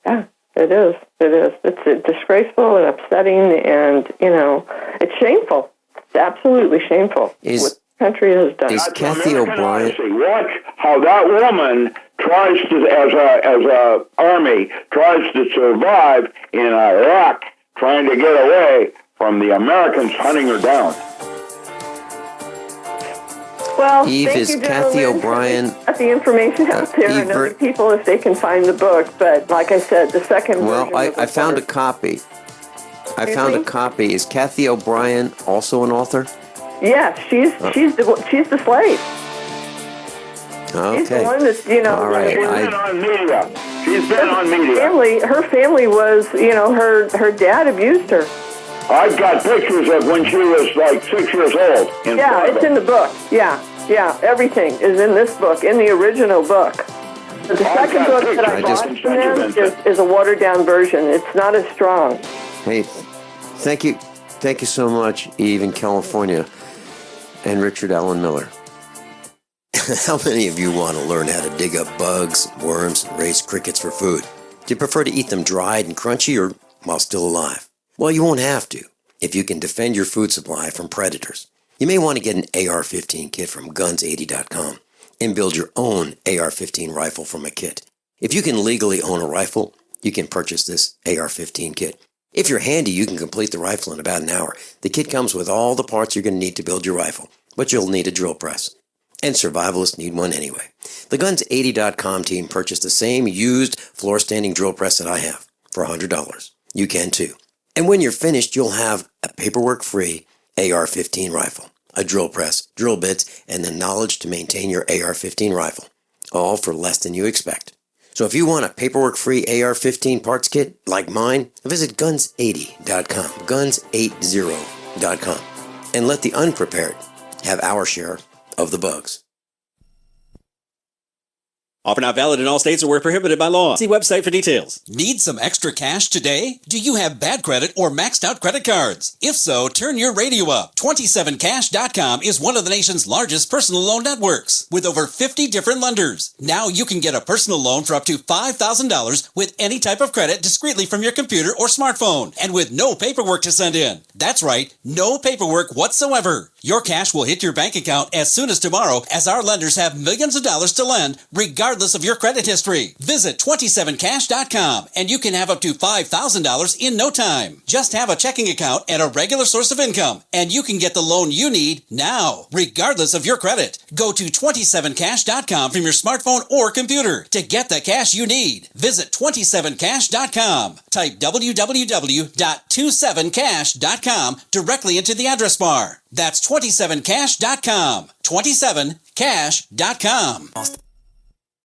S14: Yeah, it is. It is. It's disgraceful and upsetting, and, it's shameful. It's absolutely shameful what the country has done.
S21: Is Kathy O'Brien...
S4: Watch how that woman tries to, as a army, tries to survive in Iraq, trying to get away from the Americans hunting her down.
S14: Well,
S21: Eve,
S14: thank
S21: is
S14: you,
S21: Kathy O'Brien...
S14: Got the information out there, and other people, if they can find the book. But like I said, the second version...
S21: Well, I found a copy. I found a copy. Is Kathy O'Brien also an author?
S14: Yeah, she's the slave.
S21: Okay.
S14: She's the one that's,
S21: All right.
S4: She's been on media. She's been on media.
S14: Her family was, her dad abused her.
S4: I've got pictures of when she was like 6 years old.
S14: Yeah, it's in the book. Yeah, everything is in this book, in the original book. The second book that I bought from them is a watered-down version. It's not as strong.
S21: Hey, thank you so much, Eve in California, and Richard Allen Miller. How many of you want to learn how to dig up bugs, worms, and raise crickets for food? Do you prefer to eat them dried and crunchy or while still alive? Well, you won't have to if you can defend your food supply from predators. You may want to get an AR-15 kit from guns80.com and build your own AR-15 rifle from a kit. If you can legally own a rifle, you can purchase this AR-15 kit. If you're handy, you can complete the rifle in about an hour. The kit comes with all the parts you're going to need to build your rifle, but you'll need a drill press. And survivalists need one anyway. The Guns80.com team purchased the same used floor-standing drill press that I have for $100. You can too. And when you're finished, you'll have a paperwork-free AR-15 rifle, a drill press, drill bits, and the knowledge to maintain your AR-15 rifle, all for less than you expect. So if you want a paperwork-free AR-15 parts kit like mine, visit Guns80.com, Guns80.com, and let the unprepared have our share of the bugs.
S1: Offer not valid in all states or where prohibited by law. See website for details.
S22: Need some extra cash today? Do you have bad credit or maxed out credit cards? If so, turn your radio up. 27cash.com is one of the nation's largest personal loan networks with over 50 different lenders. Now you can get a personal loan for up to $5,000 with any type of credit discreetly from your computer or smartphone and with no paperwork to send in. That's right, no paperwork whatsoever. Your cash will hit your bank account as soon as tomorrow, as our lenders have millions of dollars to lend regardless of your credit history. Visit 27cash.com and you can have up to $5,000 in no time. Just have a checking account and a regular source of income and you can get the loan you need now, regardless of your credit. Go to 27cash.com from your smartphone or computer to get the cash you need. Visit 27cash.com. Type www.27cash.com directly into the address bar. That's 27cash.com. 27cash.com.